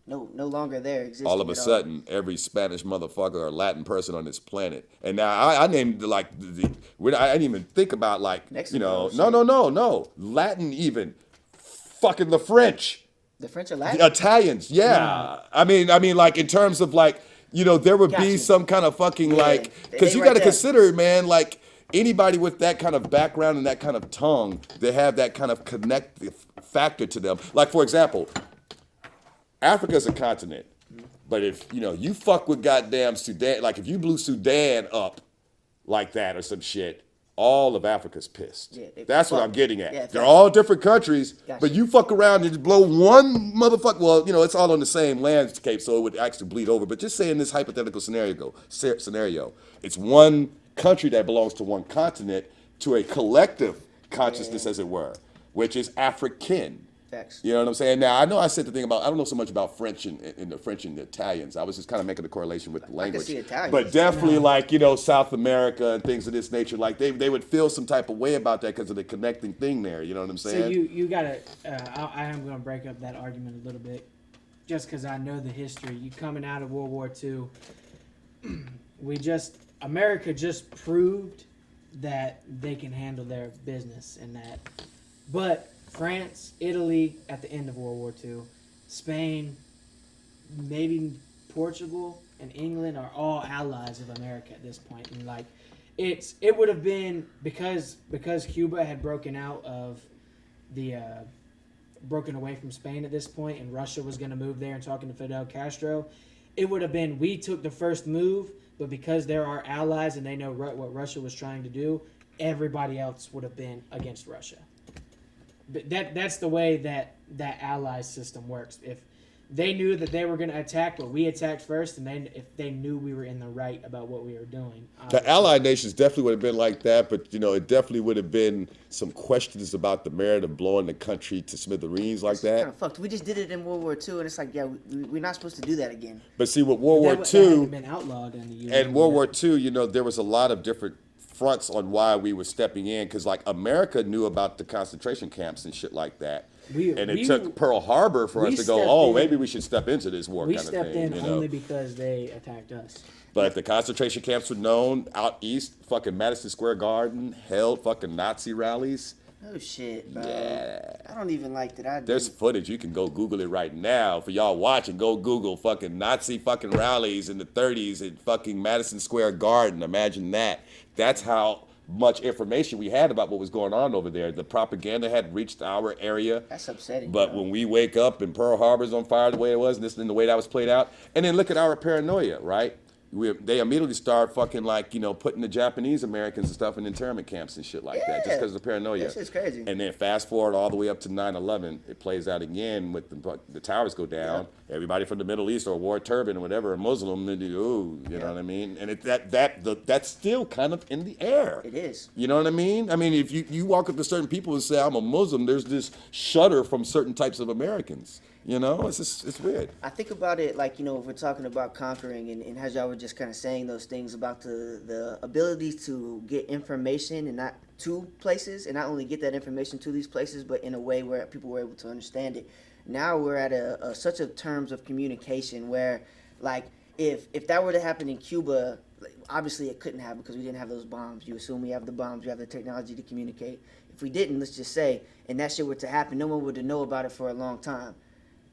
No longer there existing. All of a at sudden, every Spanish motherfucker or Latin person on this planet, and now I named like I didn't even think about like Mexico, no, Latin even, fucking the French, the French or the Latin. Italians, yeah. I mean like in terms of like there would be Gotcha. some kind of fucking like because they you right got to there. consider, man, like anybody with that kind of background and that kind of tongue, they have that kind of connective factor to them. Like for example. Africa's a continent, but if you fuck with goddamn Sudan, like if you blew Sudan up like that or some shit, all of Africa's pissed. Yeah, That's what I'm getting at. Yeah, They're all different countries, Gotcha. but you fuck around and just blow one motherfucker. Well, it's all on the same landscape, so it would actually bleed over. But just say in this hypothetical scenario, it's one country that belongs to one continent to a collective consciousness, as it were, which is African. Facts. You know what I'm saying? Now, I know I said the thing about, I don't know so much about French and the French and the Italians. I was just kind of making the correlation with the language. see Italians. But definitely like, South America and things of this nature, like they would feel some type of way about that because of the connecting thing there. You know what I'm saying? So you gotta. I am gonna break up that argument a little bit, just because I know the history. You coming out of World War II, America just proved that they can handle their business and that, but. France, Italy at the end of World War II, Spain, maybe Portugal and England are all allies of America at this point. And like, it would have been because Cuba had broken out of the broken away from Spain at this point, and Russia was going to move there and talking to Fidel Castro. It would have been we took the first move, but because they're our allies and they know what Russia was trying to do, everybody else would have been against Russia. But that's the way that ally system works. If they knew that they were going to attack, but we attacked first, and then if they knew we were in the right about what we were doing. The Allied nations definitely would have been like that, but it definitely would have been some questions about the merit of blowing the country to smithereens like that. Kind of fucked. We just did it in World War II, and it's like, we're not supposed to do that again. But see, with World War That II hadn't been outlawed in the U.S. and World War II, there was a lot of different fronts on why we were stepping in, because like America knew about the concentration camps and shit like that. It took Pearl Harbor for us to go, maybe we should step into this war We kind of stepped thing. in only because they attacked us. But if the concentration camps were known out east, fucking Madison Square Garden held fucking Nazi rallies. Oh shit, bro. Yeah. I don't even like that. There's footage. You can go Google it right now. For y'all watching, go Google fucking Nazi fucking rallies in the 30s in fucking Madison Square Garden. Imagine that. That's how much information we had about what was going on over there. The propaganda had reached our area. That's upsetting. But bro. when we wake up and Pearl Harbor's on fire the way it was, and the way that was played out, and then look at our paranoia, right? They immediately start fucking like, putting the Japanese Americans and stuff in internment camps and shit like that, just because of the paranoia. That shit's crazy. And then fast forward all the way up to 9/11, it plays out again with the towers go down. Yep. Everybody from the Middle East or wore a turban or whatever, a Muslim, and you know what I mean? And that's still kind of in the air. It is. You know what I mean? I mean, if you walk up to certain people and say, I'm a Muslim, there's this shudder from certain types of Americans. It's weird. I think about it like, if we're talking about conquering and as y'all were just kind of saying those things about the ability to get information and not to places, and not only get that information to these places, but in a way where people were able to understand it. Now we're at such a terms of communication where, like, if that were to happen in Cuba, obviously it couldn't happen because we didn't have those bombs. You assume we have the bombs, we have the technology to communicate. If we didn't, let's just say, and that shit were to happen, no one would have known about it for a long time.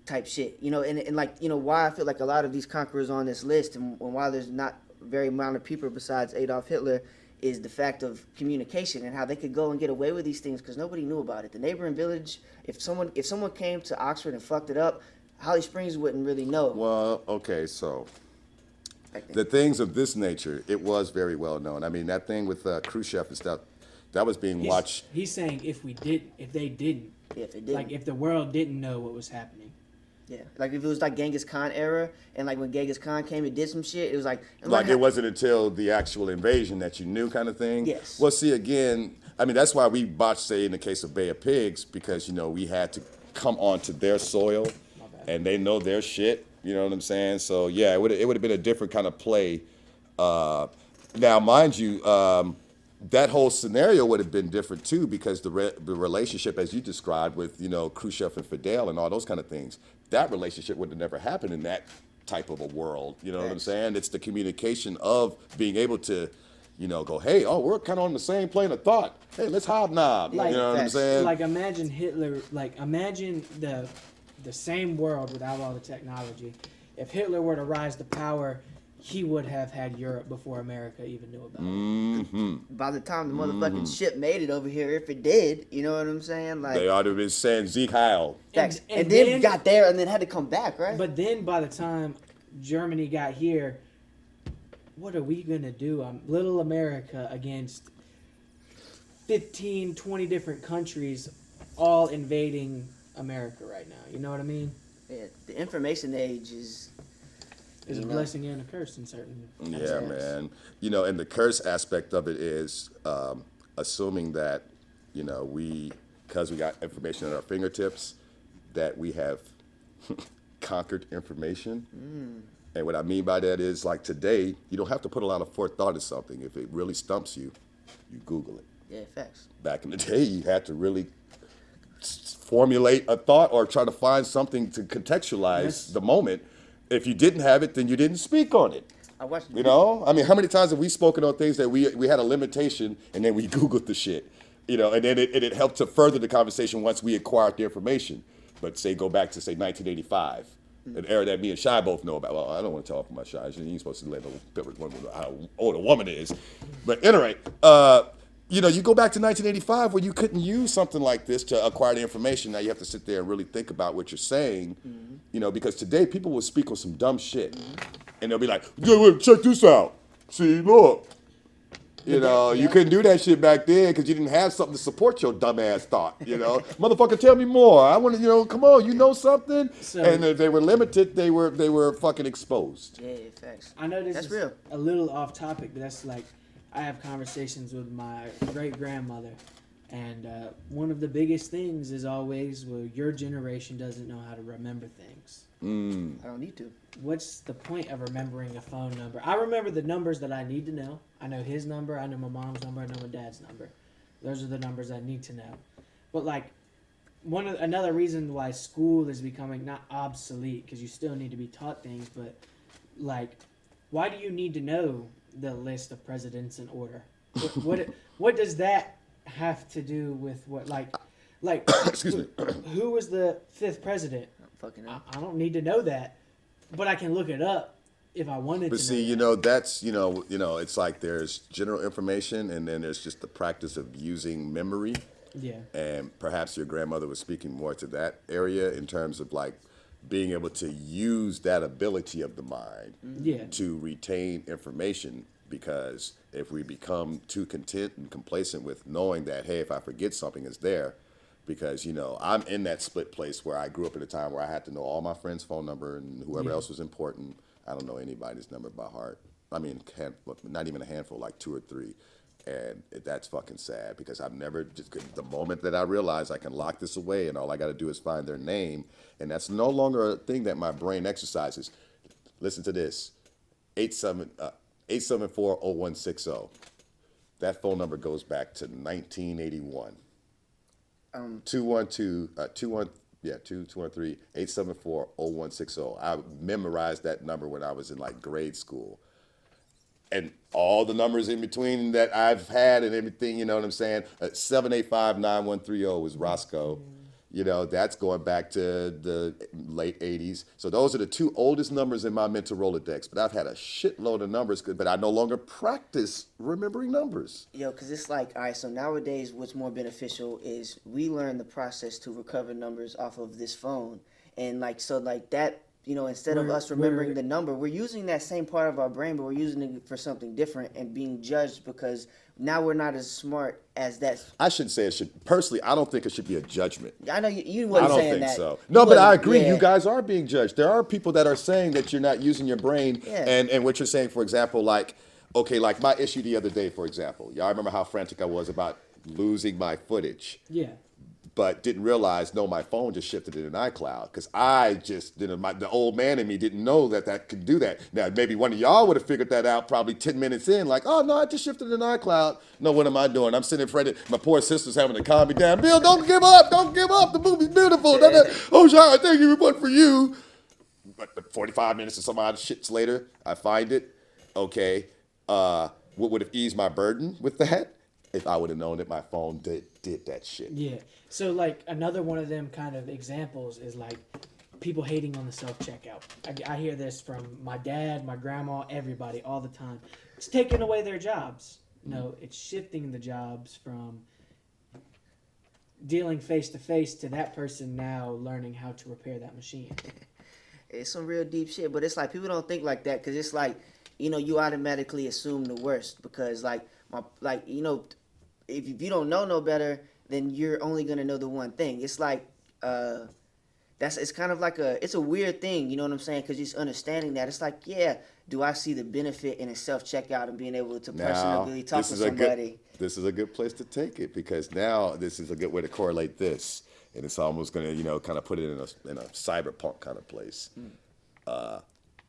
Type shit, and like, why I feel like a lot of these conquerors on this list, and why there's not very amount of people besides Adolf Hitler, is the fact of communication and how they could go and get away with these things because nobody knew about it. The neighboring village, if someone came to Oxford and fucked it up, Holly Springs wouldn't really know. Well, okay, so the things of this nature, it was very well known. I mean, that thing with Khrushchev and stuff, that was being watched. He's saying if they didn't, If it didn't, like if the world didn't know what was happening. Yeah, like if it was like Genghis Khan era, and like when Genghis Khan came and did some shit, it was like Like it wasn't until the actual invasion that you knew, kind of thing. Yes. Well, see, again, I mean, that's why we botched, say, in the case of Bay of Pigs, because we had to come onto their soil, and they know their shit. You know what I'm saying? So yeah, it would have been a different kind of play. Now, mind you, that whole scenario would have been different too, because the relationship, as you described, with Khrushchev and Fidel and all those kind of things, that relationship would have never happened in that type of a world. You know what I'm saying? It's the communication of being able to, go, hey, oh, we're kind of on the same plane of thought. Hey, let's hobnob. Like, you know what I'm saying? Like imagine Hitler. Like imagine the same world without all the technology. If Hitler were to rise to power, he would have had Europe before America even knew about it. By the time the motherfucking ship made it over here, if it did, you know what I'm saying? Like They ought to have been saying Zeke Heil. facts. And And then then- got there and then had to come back, right? But then by the time Germany got here, what are we gonna do? Little America against 15, 20 different countries, all invading America right now. You know what I mean? Yeah, the information age is It's a blessing and a curse in certain. Yeah, sense. man. And the curse aspect of it is assuming that, because we got information at our fingertips, that we have conquered information. And what I mean by that is, like today, you don't have to put a lot of forethought into something. If it really stumps you, you Google it. yeah, facts. Back in the day, you had to really formulate a thought or try to find something to contextualize the moment. If you didn't have it, then you didn't speak on it. I watched I mean, how many times have we spoken on things that we had a limitation and then we Googled the shit, and then it helped to further the conversation once we acquired the information. But go back to 1985, an era that me and Shy both know about. Well, I don't want to talk about Shy. You ain't supposed to let no woman know how old a woman is. But anyway, you go back to 1985 where you couldn't use something like this to acquire the information. Now you have to sit there and really think about what you're saying, because today people will speak on some dumb shit, and they'll be like, "Yeah, check this out. See, look." You couldn't do that shit back then because you didn't have something to support your dumbass thought. Motherfucker, tell me more. I want to, come on, you know something. So- And if they were limited, they were fucking exposed. Yeah, facts. I know this That's is real. a little off topic, but that's like I have conversations with my great grandmother, and one of the biggest things is always, well, your generation doesn't know how to remember things. I don't need to. What's the point of remembering a phone number? I remember the numbers that I need to know. I know his number, I know my mom's number, I know my dad's number. Those are the numbers I need to know. But like another reason why school is becoming not obsolete, because you still need to be taught things, but like, why do you need to know the list of presidents in order? What does that have to do with what like Excuse me. who was the 5th president? Fucking I hell. I don't need to know that, but I can look it up if I wanted But to. see, know that's it's like there's general information, and then there's just the practice of using memory. Yeah. And perhaps your grandmother was speaking more to that area in terms of like being able to use that ability of the mind Yeah. to retain information. Because if we become too content and complacent with knowing that, hey, if I forget something, it's there. Because, I'm in that split place where I grew up at a time where I had to know all my friends' phone number and whoever else was important. I don't know anybody's number by heart. I mean, not even a handful, like 2 or 3. And that's fucking sad because I've never, the moment that I realize I can lock this away and all I got to do is find their name, and that's no longer a thing that my brain exercises. Listen to this, 874-0160. That phone number goes back to 1981. 213-874-0160. I memorized that number when I was in like grade school. And all the numbers in between that I've had and everything, you know what I'm saying? 785-9130 was Roscoe. That's going back to the late 80s. So those are the 2 oldest numbers in my mental Rolodex. But I've had a shitload of numbers, but I no longer practice remembering numbers. Yo, because it's like, all right, so nowadays what's more beneficial is we learn the process to recover numbers off of this phone. And like, so like that, instead of us remembering we're- the number, we're using that same part of our brain, but we're using it for something different and being judged because now we're not as smart as that. I shouldn't say it should. Personally, I don't think it should be a judgment. I know you I wasn't don't saying think that. so. You No, but I wasn't- agree. yeah. You guys are being judged. There are people that are saying that you're not using your brain, Yeah. and what you're saying, for example, like, okay, like my issue the other day, for example. Y'all remember how frantic I was about losing my footage, Yeah. but didn't realize, no, my phone just shifted it in iCloud because I just didn't. The old man in me didn't know that could do that. Now maybe one of y'all would have figured that out probably 10 minutes in, like, oh no, I just shifted it in iCloud. No, what am I doing? I'm sitting in front of my poor sister's having to calm me down. Bill, don't give up, don't give up. The movie's beautiful. Oh, sorry, thank you, one for you. But 45 minutes or some odd shits later, I find it. Okay, what would have eased my burden with that? If I would have known that my phone did that shit. Yeah. So like another one of them kind of examples is like people hating on the self checkout. I hear this from my dad, my grandma, everybody all the time. It's taking away their jobs. No, it's shifting the jobs from dealing face to face to that person now learning how to repair that machine. It's some real deep shit, but it's like people don't think like that because it's like, you automatically assume the worst because if you don't know no better, then you're only gonna know the one thing. It's like it's kind of like it's a weird thing, you know what I'm saying? Because just understanding that it's like, yeah, do I see the benefit in a self checkout and being able to personally talk to somebody? This is a good place to take it because now this is a good way to correlate this, and it's almost gonna kind of put it in a cyberpunk kind of place.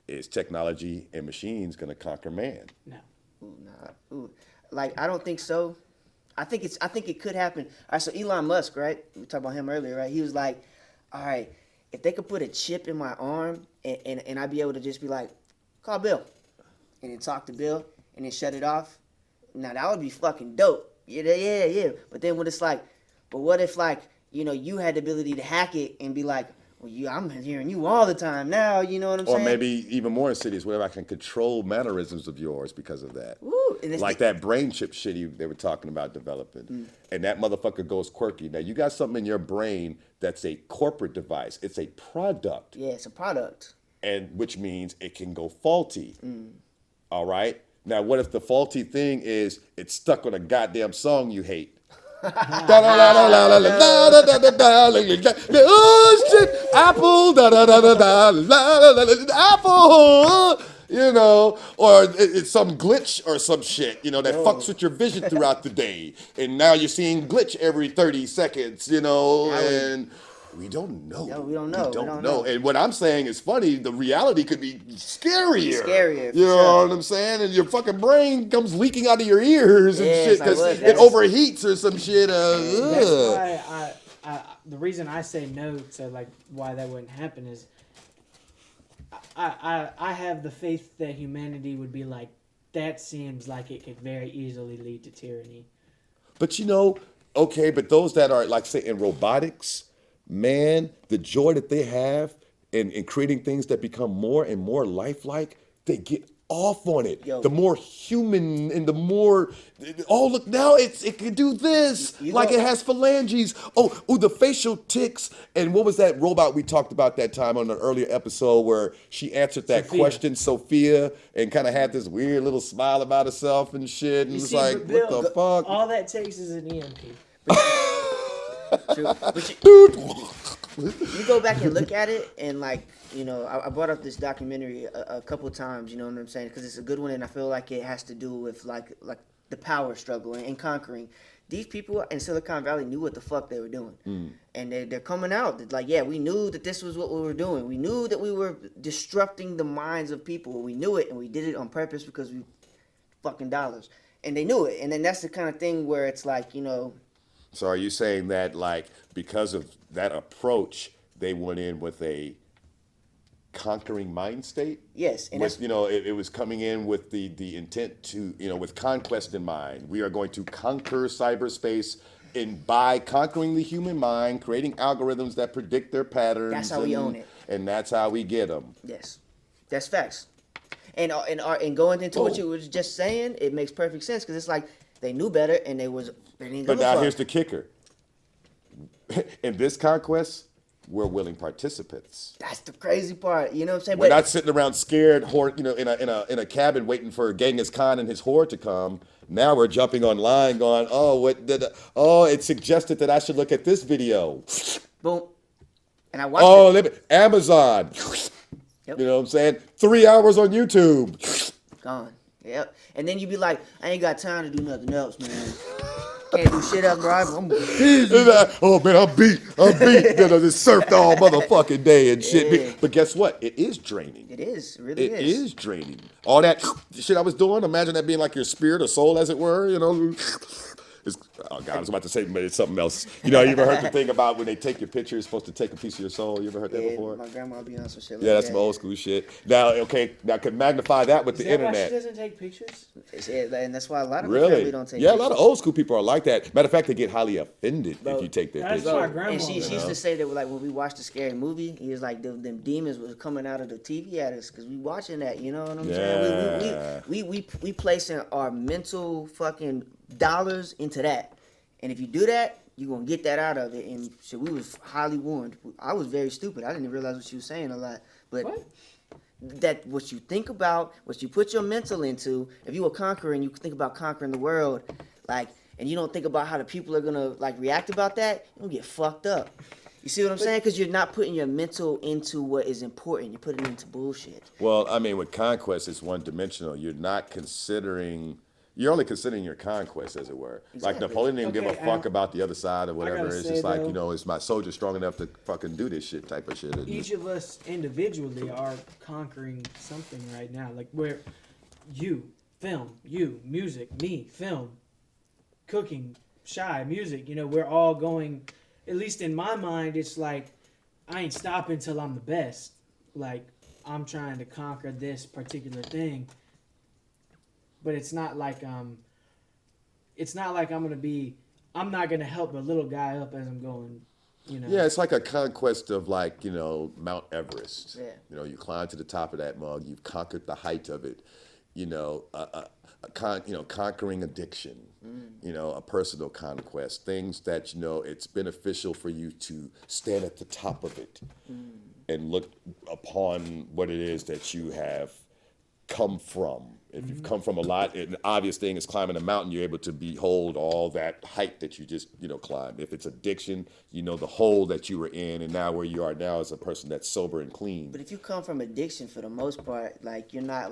Is technology and machines gonna conquer man? No. Ooh, nah. Ooh. Like I don't think so. I think it could happen. All right, so Elon Musk, right? We talked about him earlier, right? He was like, all right, if they could put a chip in my arm and I'd be able to just be like, call Bill, and then talk to Bill and then shut it off. Now that would be fucking dope. Yeah. But then when it's like, but what if like, you had the ability to hack it and be like, well, I'm hearing you all the time now, you know what I'm saying? Or maybe even more insidious, whatever, I can control mannerisms of yours because of that. Ooh, and Like that brain chip shit they were talking about developing. And that motherfucker goes quirky. Now, you got something in your brain that's a corporate device. It's a product. Yeah, it's a product. And which means it can go faulty. All right? Now, what if the faulty thing is it's stuck on a goddamn song you hate? Oh shit, Apple, Apple, or it's some glitch or some shit, that fucks with your vision throughout the day, and now you're seeing glitch every 30 seconds, and we don't know. No, we don't know. We don't know. And what I'm saying is funny. The reality could be scarier. Scarier, for You know sure. what I'm saying? And your fucking brain comes leaking out of your ears and Yeah, shit it's like, because look, it that's- overheats or some shit. That's Ugh. why the reason I say no to like why that wouldn't happen is I have the faith that humanity would be like, that seems like it could very easily lead to tyranny. But okay, but those that are, like, say, in robotics, man, the joy that they have in creating things that become more and more lifelike, they get off on it. Yo. The more human and the more, oh, look, now it can do this. Like it has phalanges. Oh, the facial tics. And what was that robot we talked about that time on an earlier episode where she answered that Sophia. question, Sophia, and kind of had this weird little smile about herself and shit. And You it was see, like, but Bill, what the fuck? all that takes is an EMP. True. But you go back and look at it, and like, I brought up this documentary a couple times, you know what I'm saying? Because it's a good one, and I feel like it has to do with like the power struggle and conquering. These people in Silicon Valley knew what the fuck they were doing. And they're coming out. Like, yeah, we knew that this was what we were doing. We knew that we were disrupting the minds of people. We knew it, and we did it on purpose because we fucking dollars. And they knew it. And then that's the kind of thing where it's like, So are you saying that, like, because of that approach, they went in with a conquering mind state? yes. And With, it was coming in with the intent to, with conquest in mind. We are going to conquer cyberspace by conquering the human mind, creating algorithms that predict their patterns. That's how we own it. And that's how we get them. yes, that's facts. And going into what you were just saying, it makes perfect sense because it's like they knew better and they didn't But give a now fuck. here's the kicker. In this conquest, we're willing participants. That's the crazy part. You know what I'm saying? We're not sitting around scared, in a cabin waiting for Genghis Khan and his horde to come. Now we're jumping online, going, it suggested that I should look at this video. boom. And I watched it. Amazon. Yep. You know what I'm saying? 3 hours on YouTube. Gone. Yep. And then you be like, I ain't got time to do nothing else, man. Can't do shit else, bro. I'm busy. Oh man, I'm beat. Just surfed all motherfucking day and shit. Yeah. But guess what? It is draining. It is. It really It is. is draining. All that shit I was doing, imagine that being like your spirit or soul, as it were, you know. Oh God, I was about to say, but it's something else. You know, you ever heard the thing about when they take your picture, it's supposed to take a piece of your soul? You ever heard that before? My grandma be on some shit like Yeah, that's that. some old school shit. Now, could magnify that with Is the that why internet. she doesn't take pictures? And that's why a lot of my Really? family don't take Yeah, a pictures. lot of old school people are like that. Matter of fact, they get highly offended if you take their That's picture. my grandma. And she used to say that, like, when we watched the scary movie, he was like, them demons was coming out of the TV at us because we watching that. You know what I'm saying? Yeah. We placing our mental fucking dollars into that. And if you do that, you're going to get that out of it. And so we was highly warned. I was very stupid. I didn't realize what she was saying a lot. But What? that what you think about, what you put your mental into, if you a conqueror and you think about conquering the world, like, and you don't think about how the people are going to, like, react about that, you're going to get fucked up. You see what I'm saying? Because you're not putting your mental into what is important. You're putting it into bullshit. Well, I mean, with conquest, it's one-dimensional. You're only considering your conquest, as it were. Like Exactly. Napoleon didn't give a Okay, fuck about the other side or whatever. gotta It's say, just like, though, is my soldier strong enough to fucking do this shit type of shit. isn't it? Each of us individually are conquering something right now. Like where music, me, film, cooking, shy, music. You know, we're all going. At least in my mind, it's like I ain't stopping till I'm the best. Like I'm trying to conquer this particular thing. But it's not like I'm not gonna help the little guy up as I'm going, you know. Yeah, it's like a conquest of Mount Everest. Yeah. You know, you climb to the top of that mug, you've conquered the height of it. You know, conquering addiction. You know, a personal conquest, things that it's beneficial for you to stand at the top of it and look upon what it is that you have come from. If you've come from a lot, an obvious thing is climbing a mountain, you're able to behold all that height that you just, climbed. If it's addiction, the hole that you were in, and now where you are now is a person that's sober and clean. But if you come from addiction, for the most part, like, you're not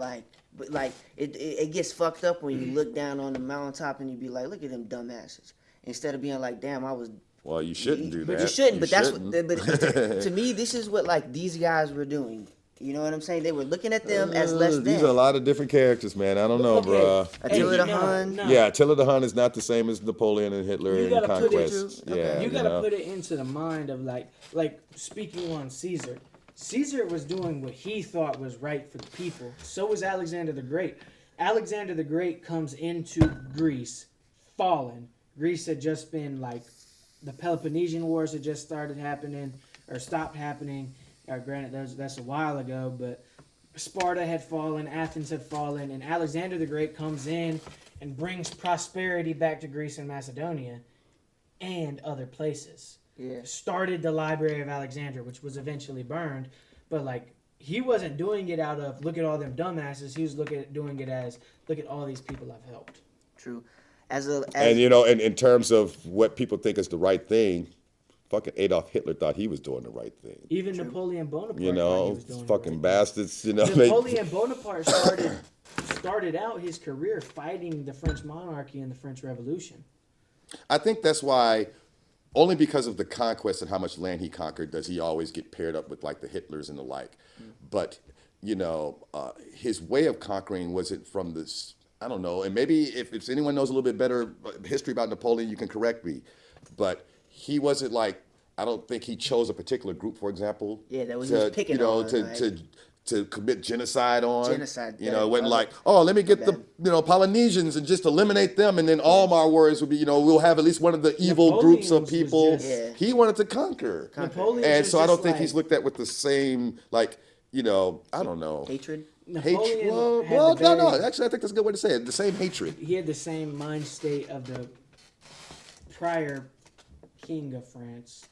but it gets fucked up when you look down on the mountaintop and you be like, look at them dumbasses. Instead of being like, damn, I was. Well, you shouldn't do that. But you shouldn't. But that's shouldn't. what. But to me, this is what these guys were doing. You know what I'm saying? They were looking at them as less than. These are a lot of different characters, man. I don't know, Okay. bro. Attila the Hun. No. Yeah, Attila the Hun is not the same as Napoleon and Hitler You and gotta put it- Conquest. Okay. Yeah, You gotta put it into the mind of like speaking on Caesar. Caesar was doing what he thought was right for the people. So was Alexander the Great. Alexander the Great comes into Greece, fallen. Greece had just been the Peloponnesian Wars had just started happening or stopped happening. Granted, that's a while ago, but Sparta had fallen, Athens had fallen, and Alexander the Great comes in and brings prosperity back to Greece and Macedonia and other places. Yeah. Started the Library of Alexandria, which was eventually burned, but he wasn't doing it out of look at all them dumbasses. He was doing it as look at all these people I've helped. True. And in terms of what people think is the right thing, fucking Adolf Hitler thought he was doing the right thing. Even Napoleon Bonaparte thought he was doing Fucking the right bastards. Napoleon Bonaparte started out his career fighting the French monarchy and the French Revolution. I think that's why, only because of the conquest and how much land he conquered, does he always get paired up with the Hitlers and the like. But his way of conquering wasn't from this. I don't know, and maybe if anyone knows a little bit better history about Napoleon, you can correct me. But he wasn't I don't think he chose a particular group, for example. Yeah, that was just picking on. To commit genocide on. Genocide. It wasn't let me get the Polynesians and just eliminate them, and then all my warriors would be, we'll have at least one of the evil groups of Napoleon's people. was just- He wanted to conquer. Napoleon And was so I don't just think he's looked at with the same, I don't know. Hatred. Napoleon Well, had well, the no. very- Actually, I think that's a good way to say it. The same hatred. He had the same mind state of the prior king of France.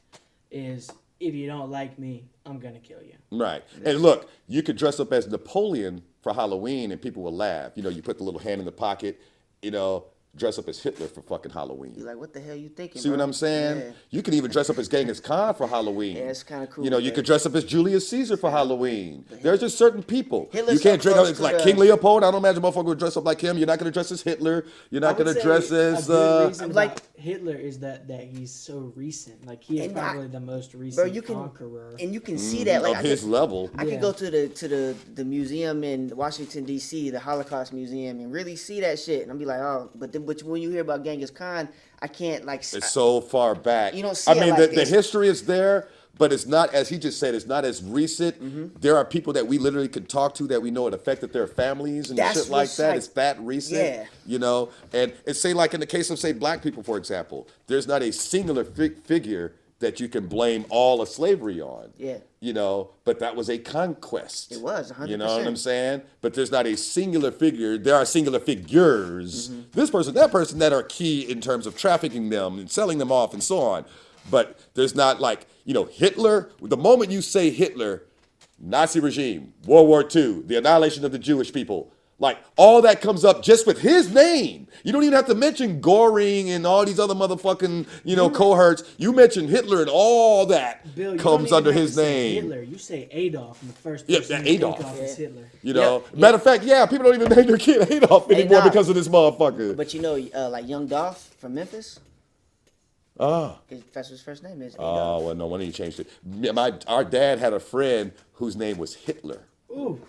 Is if you don't like me, I'm gonna kill you. Right. And look, you could dress up as Napoleon for Halloween and people will laugh. You know, you put the little hand in the pocket, you know, dress up as Hitler for fucking Halloween. You like, what the hell you thinking? See bro? what I'm saying? Yeah. You can even dress up as Genghis Khan for Halloween. Yeah, it's kinda cool, You know, you but- could dress up as Julius Caesar for Halloween. There's just certain people. Hitler's You can't so dress close up to like the- King Leopold. I don't imagine motherfucker would dress up like him. You're not going to dress as Hitler. You're not I would going to say dress a as good reason like- about Hitler is that he's so recent. Like he is And I- probably the most recent Bro, you can conqueror. and you can see that like of his level. I Yeah. could go to the museum in Washington D.C., the Holocaust Museum, and really see that shit, and I'll be like, oh, but when you hear about Genghis Khan, I can't like. It's so far back. You don't see I it mean, like the this. history is there, but it's not, as he just said, it's not as recent. Mm-hmm. There are people that we literally could talk to that we know it affected their families and That's shit like what's that. like- It's that recent. Yeah. You know, and it's say like in the case of say black people, for example, there's not a singular figure that you can blame all of slavery on. Yeah. You know, but that was a conquest. It was, 100%. You know what I'm saying? But there's not a singular figure. There are singular figures. Mm-hmm. This person, that are key in terms of trafficking them and selling them off and so on. But there's not like, you know, Hitler. The moment you say Hitler, Nazi regime, World War II, the annihilation of the Jewish people, like all that comes up just with his name. You don't even have to mention Goring and all these other motherfucking, you know, cohorts. You mention Hitler and all that Bill, you comes don't under even have his to say name. Hitler. You say Adolf, and the first Yeah, person that you Adolf. think of is Yeah. Hitler. You know, Yeah, matter of fact, yeah, people don't even name their kid Adolf anymore Adolf. because of this motherfucker. But you know, like Young Dolph from Memphis, Ah. that's what his first name is. Oh, Adolf. well, no wonder you changed it. Our dad had a friend whose name was Hitler. Ooh,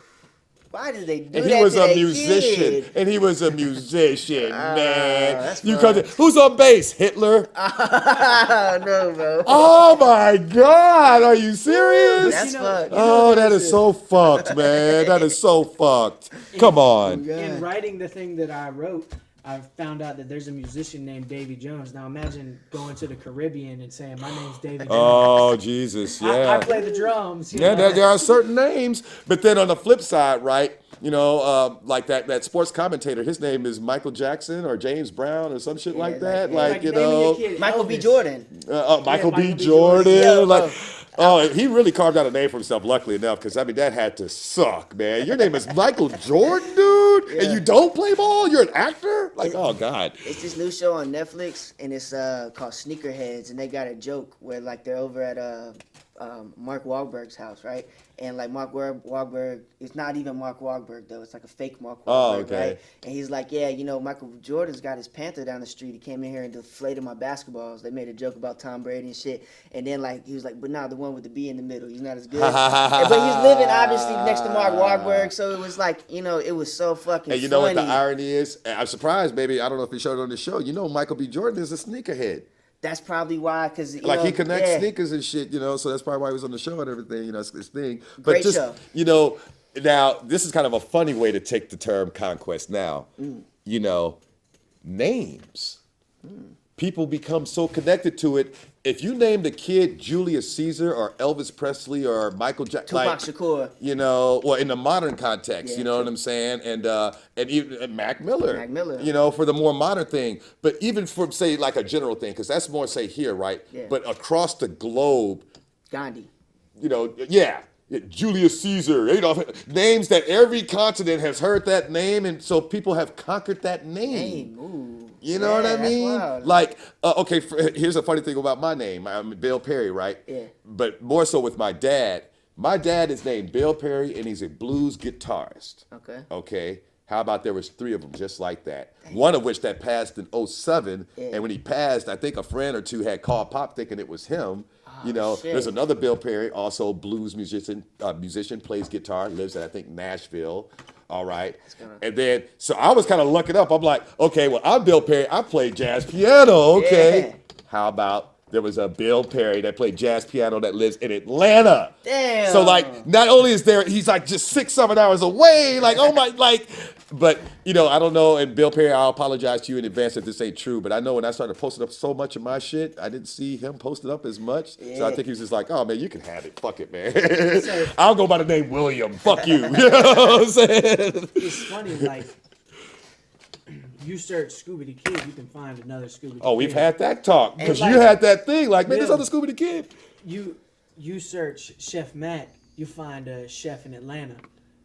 Why did they do And that he was to a their musician. kid? And he was a musician, man. that's You fun. who's on bass? Hitler? Oh no, bro. Oh my God. Are you serious? That's you know- fucked. Oh, that is so fucked, man. That is so fucked. Come on. in writing the thing that I wrote, I found out that there's a musician named Davy Jones. Now imagine going to the Caribbean and saying, "My name's Davy Jones." Oh, Jesus. Yeah. I play the drums. you Yeah, know. there are certain names, but then on the flip side, right? You know, like that sports commentator, his name is Michael Jackson or James Brown or some shit like that. yeah. Like, you naming know, your kid Michael B. Elvis. Jordan. Michael B. Michael B. Jordan. Jordan. Like, Yo, oh, he really carved out a name for himself, luckily enough, because I mean that had to suck, man. Your name is Michael Jordan, dude, and you don't play ball. You're an actor. Like, oh God. It's this new show on Netflix, and it's called Sneakerheads, and they got a joke where like they're over at Mark Wahlberg's house, right? And like Mark Wahlberg, it's not even Mark Wahlberg though. It's like a fake Mark Wahlberg, Oh, okay. right? And he's like, yeah, you know, Michael Jordan's got his Panther down the street. He came in here and deflated my basketballs. They made a joke about Tom Brady and shit. And then like he was like, but nah, the one with the B in the middle, he's not as good. But he's living obviously next to Mark Wahlberg, so it was like, you know, it was so fucking. And you know what the funny. irony is? I'm surprised, baby. I don't know if he showed it on the show. You know, Michael B. Jordan is a sneakerhead. That's probably why, because Like he connects yeah. sneakers and shit, you know, so that's probably why he was on the show and everything, you know, it's his thing. But Great just, show. you know, now this is kind of a funny way to take the term conquest now. You know, names. People become so connected to it. If you named a kid Julius Caesar or Elvis Presley or Michael Jackson, Tupac Shakur. you know, well, in the modern context, Yeah, you know true. what I'm saying, and even Mac Miller, Mac Miller. you know, for the more modern thing. But even for say like a general thing, because that's more say here, right? Yeah. But across the globe, Gandhi. you know, yeah, Julius Caesar, Adolf, names that every continent has heard that name, and so people have conquered that name. Name, ooh. You know what Yeah, I that's mean? wild. Like, okay, here's a funny thing about my name. I'm Bill Perry, right? Yeah. But more so with my dad. My dad is named Bill Perry, and he's a blues guitarist. Okay. Okay. How about there was 3 of them just like that? One of which that passed in 07. Yeah. And when he passed, I think a friend or two had called Pop thinking it was him. You know, shit. there's another Bill Perry, also blues musician, plays guitar, lives at, I think, Nashville. All right. And then, so I was kind of looking up. I'm like, okay, well, I'm Bill Perry. I play jazz piano. Okay. Yeah. How about there was a Bill Perry that played jazz piano that lives in Atlanta? Damn. So, like, not only is there, he's like just 6-7 hours away. Like, oh my, like, but, you know, I don't know. And Bill Perry, I'll apologize to you in advance if this ain't true. But I know when I started posting up so much of my shit, I didn't see him posted up as much. So I Yeah. think he was just like, oh man, you can have it. Fuck it, man. I'll go by the name William. Fuck you. You know what I'm saying? It's funny, like you search Scooby the Kid, you can find another Scooby. Oh, the we've Kid. had that talk. Because like- you had that thing. Like, man, this Yeah. other Scooby the Kid. You you search Chef Mac, you find a chef in Atlanta.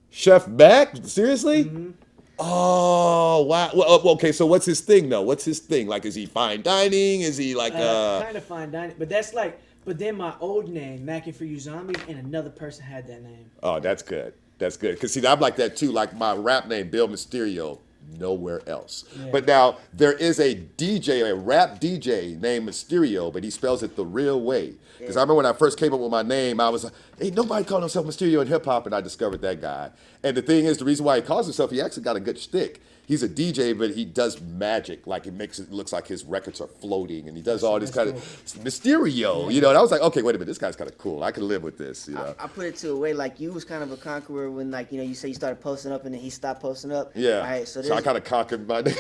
Chef Mac? Seriously? Mm-hmm. Oh wow. Well, okay, so what's his thing though? What's his thing? Like, is he fine dining? Is he like Kind of fine dining, but that's like. But then my old name, Mackin' for You Zombies, and another person had that name. Oh, that's good. That's good. Because, see, I'm like that, too. Like, my rap name, Bill Mysterio, nowhere else. Yeah. But now, there is a DJ, a rap DJ named Mysterio, but he spells it the real way. Because I remember when I first came up with my name, I was like, hey, nobody called himself Mysterio in hip-hop, and I discovered that guy. And the thing is, the reason why he calls himself, he actually got a good shtick. He's a DJ, but he does magic. Like, it makes it looks like his records are floating, and he does all this kind of Mysterio, you know. And I was like, okay, wait a minute, this guy's kind of cool. I can live with this, you know. I put it to a way like you was kind of a conqueror when, like, you know, you say you started posting up and then he stopped posting up. Yeah. All right, so I kind of conquered my name.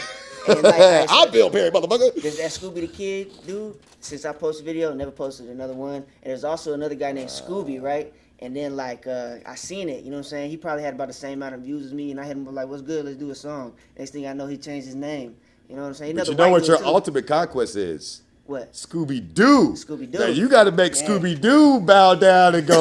And like, all right, so I'm Bill Perry, motherfucker. there's that Scooby the Kid dude. Since I posted a video, never posted another one. And there's also another guy named Scooby, right? And then like I seen it, you know what I'm saying? He probably had about the same amount of views as me, and I hit him like, "What's good? Let's do a song." Next thing I know, he changed his name. You know what I'm saying? But Another you know white what dude, your too. ultimate conquest is? What? Scooby Doo. Scooby-Doo. Now you got to make Yeah. Scooby Doo bow down and go,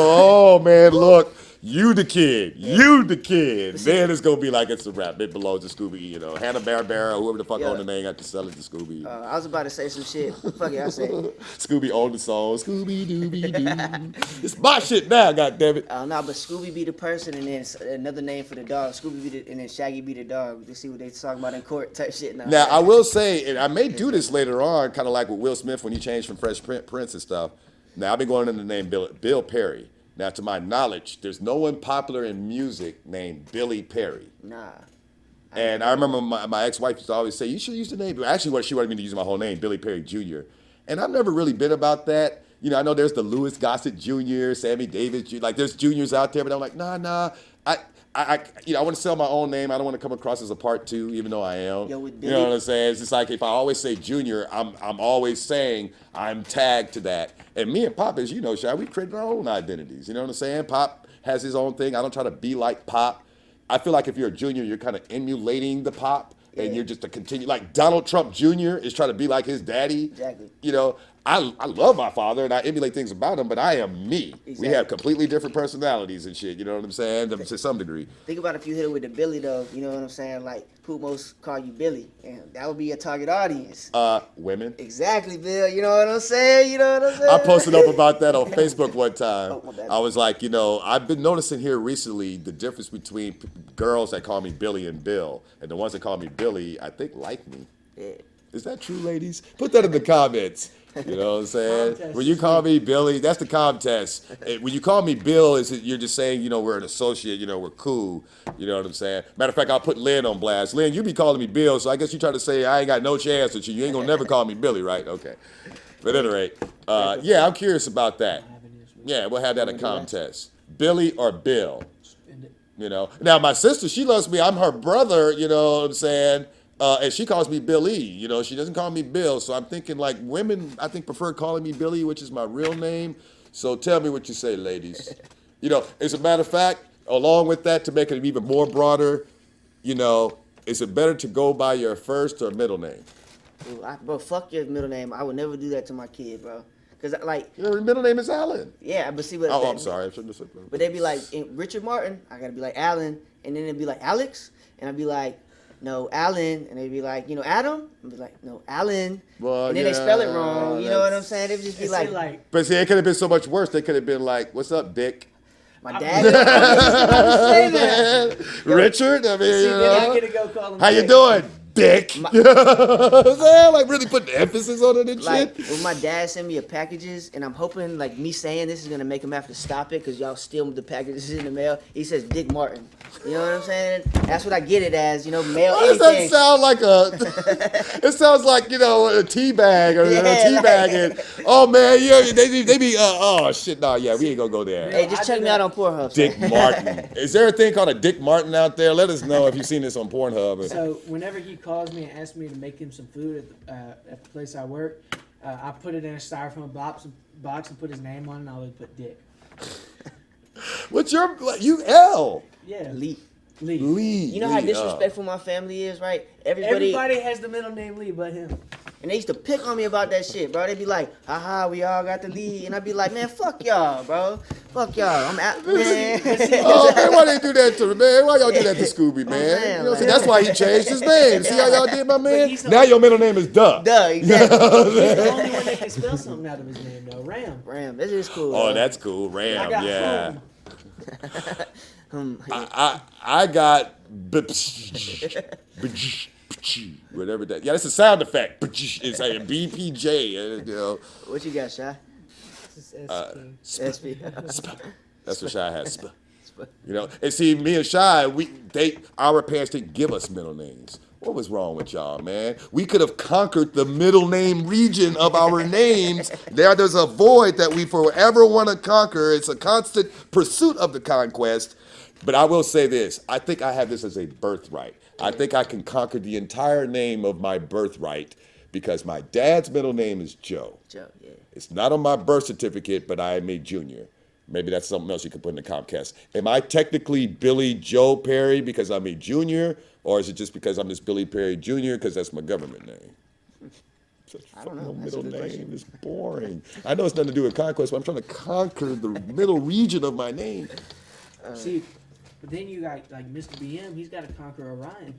oh man, look, you the kid, you the kid. Then it's gonna be like it's a rap. It belongs to Scooby, you know, Hanna-Barbera, whoever the fuck Yeah. owned the name, got to sell it to Scooby. I was about to say some shit. Fuck it, I said. Scooby owned the song, Scooby Dooby Doo. It's my shit now, goddammit. No, but Scooby be the person, and then another name for the dog. Scooby be the, and then Shaggy be the dog. To see what they talking about in court type shit. Now, I will say, and I may do this later on, kind of like with Will Smith when he changed from Fresh Prince and stuff. Now, I've been going into the name Bill Perry. Now, to my knowledge, there's no one popular in music named Billy Perry. Nah. And I remember my ex-wife used to always say, you should use the name. Actually, she wanted me to use my whole name, Billy Perry Jr. And I've never really been about that. You know, I know there's the Louis Gossett Jr., Sammy Davis Jr., like there's juniors out there, but I'm like, nah. I want to sell my own name. I don't want to come across as a part two, even though I am. Yo, with You Billy- know what I'm saying? It's just like if I always say junior, I'm always saying I'm tagged to that. And me and Pop, as you know, Shy, we created our own identities. You know what I'm saying? Pop has his own thing. I don't try to be like Pop. I feel like if you're a junior, you're kind of emulating the Pop, and you're just a continue. Like Donald Trump Jr. is trying to be like his daddy. Exactly. You know, I love my father and I emulate things about him, but I am me. We Exactly. have completely different personalities and shit. You know what I'm saying? To some degree. Think about if you hit it with the Billy though. You know what I'm saying? Like who most call you Billy, and that would be a target audience. Women. Exactly, Bill. You know what I'm saying? You know what I'm saying? I posted up about that on Facebook one time. Oh, my bad. I was like, you know, I've been noticing here recently the difference between girls that call me Billy and Bill, and the ones that call me Billy, I think like me. Yeah. Is that true, ladies? Put that in the comments. You know what I'm saying? Contest. When you call me Billy, that's the contest. When you call me Bill, you're just saying, you know, we're an associate, you know, we're cool. You know what I'm saying? Matter of fact, I'll put Lynn on blast. Lynn, you be calling me Bill, so I guess you try to say I ain't got no chance with you. You ain't gonna never call me Billy, right? Okay. But at any rate, yeah, I'm curious about that. Yeah, we'll have that in contest. Billy or Bill. You know. Now my sister, she loves me. I'm her brother. You know what I'm saying? And she calls me Billy. You know, she doesn't call me Bill. So I'm thinking like women, I think prefer calling me Billy, which is my real name. So tell me what you say, ladies. You know, as a matter of fact, along with that, to make it even more broader, you know, is it better to go by your first or middle name? Ooh, bro, fuck your middle name. I would never do that to my kid, bro. Cause like, Your middle name is Alan. yeah, but see what? Oh, I'm sorry. I shouldn't have said that. But they'd be like Richard Martin. I gotta be like Alan, and then it'd be like Alex, and I'd be like, no, Alan, and they'd be like, you know, Adam. I'd be like, no, Alan. Well, and then they spell it yeah, wrong. You know what I'm saying? They'd just be It's like, But see, it could have been so much worse. They could have been like, "What's up, Dick?" my dad. Say that. Richard. I mean, See, you then I know, get to go call him. how you Dick. doing, Dick? You know what I'm saying? Like really put the emphasis on it and Like shit. when my dad send me a packages, and I'm hoping like me saying this is gonna make him have to stop it because y'all steal the packages in the mail. He says Dick Martin. You know what I'm saying? That's what I get it as. You know, mail Why does that anything. sound like a? It sounds like, you know, a tea bag or Yeah, a tea like- bag. And, oh man, yeah, they be. Oh shit, no, yeah, we ain't gonna go there. Hey, just I check do me that. out on Pornhub. Dick son. Martin. Is there a thing called a Dick Martin out there? Let us know if you've seen this on Pornhub. So whenever he calls me and asks me to make him some food at the place I work, I put it in a styrofoam box and put his name on it, and I would put Dick. What's your L? Yeah. Lee. Lee. Lee. You know how Lee, disrespectful my family is, right? Everybody Everybody has the middle name Lee but him. And they used to pick on me about that shit, bro. They be like, haha, we all got the lead. And I be like, man, fuck y'all, bro. Fuck y'all. I'm out, man. Oh man, why they do that to me, man? Why y'all do that to Scooby, man? saying, You know what I'm saying? like- That's why he changed his name. See how y'all did, my man? he's the- Now your middle name is Duh. Duh, exactly. He's the only one that can spell something out of his name, though. Ram. Ram, this is cool. Oh, bro. that's cool. I Ram, got yeah. food. I got whatever that. Yeah, that's a sound effect. It's like a BPJ. You know, What you got, Shy? This is S King. SP. that's what Shy has. You know, and see, me and Shy, our parents didn't give us middle names. What was wrong with y'all, man? We could have conquered the middle name region of our names. There's a void that we forever want to conquer. It's a constant pursuit of the conquest. But I will say this. I think I have this as a birthright. I think I can conquer the entire name of my birthright because my dad's middle name is Joe. Joe, yeah. It's not on my birth certificate, but I am a junior. Maybe that's something else you could put in the Comcast. Am I technically Billy Joe Perry because I'm a junior, or is it just because I'm just Billy Perry Jr. because that's my government name? Such I don't know. fucking That's a middle good name question. is boring. I know it's nothing to do with conquest, but I'm trying to conquer the middle region of my name. See, but then you got like Mr. BM. He's got to conquer Orion.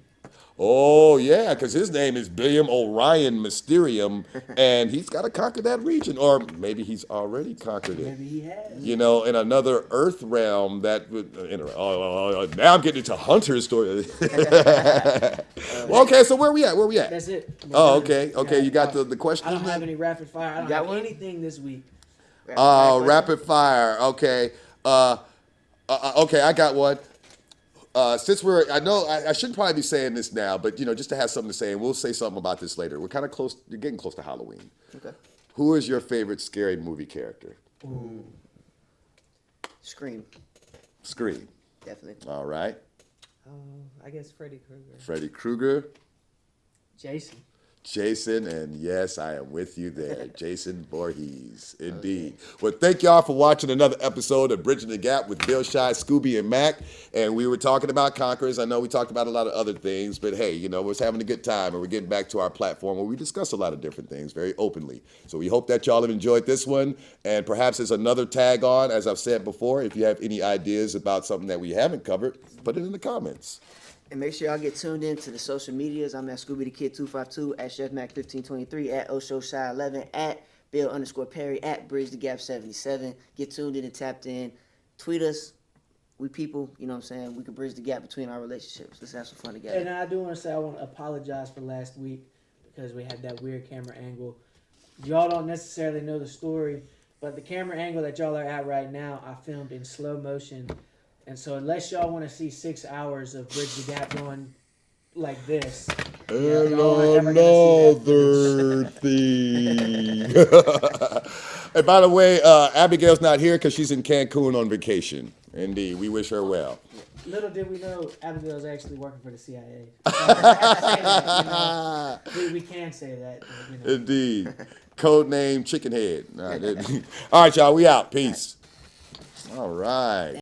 Oh yeah, because his name is Billiam Orion Mysterium, and he's got to conquer that region, or maybe he's already conquered it. Maybe he has. You know, in another Earth realm that would. Now I'm getting into Hunter's story. Well, okay, so where we at? Where we at? That's it. Oh, okay, okay. You got the question. I don't have any rapid fire. I don't got have one? anything this week. Rapid fire. Okay. Okay, I got one. Since I know I shouldn't probably be saying this now, but you know, just to have something to say, and we'll say something about this later. We're kind of close. You're getting close to Halloween. Okay. Who is your favorite scary movie character? Scream, Scream. definitely. All right. I guess Freddy Krueger. Freddy Krueger, Jason. Jason, and yes, I am with you there. Jason Voorhees, indeed. Well, thank y'all for watching another episode of Bridging the Gap with Bill, Shy, Scooby, and Mac. And we were talking about Conquerors. I know we talked about a lot of other things, but hey, you know, we're having a good time, and we're getting back to our platform where we discuss a lot of different things very openly. So we hope that y'all have enjoyed this one, and perhaps there's another tag on, as I've said before. If you have any ideas about something that we haven't covered, put it in the comments. And make sure y'all get tuned in to the social medias. I'm at Scooby the Kid 252, at Chef Mac 1523, at OshoShy11, at Bill_Perry, at Bridge the Gap 77. Get tuned in and tapped in. Tweet us. We people, you know what I'm saying? We can bridge the gap between our relationships. Let's have some fun together. And I do want to say I want to apologize for last week because we had that weird camera angle. Y'all don't necessarily know the story, but the camera angle that y'all are at right now, I filmed in slow motion. And so unless y'all want to see 6 hours of Bridge the Gap going like this, y'all aren't ever gonna see that Another thing. And by the way, Abigail's not here because she's in Cancun on vacation. Indeed, we wish her well. Little did we know, Abigail's actually working for the CIA. We can say that. You know. Indeed. Code name Chicken Head. All right, y'all, we out. Peace. All right.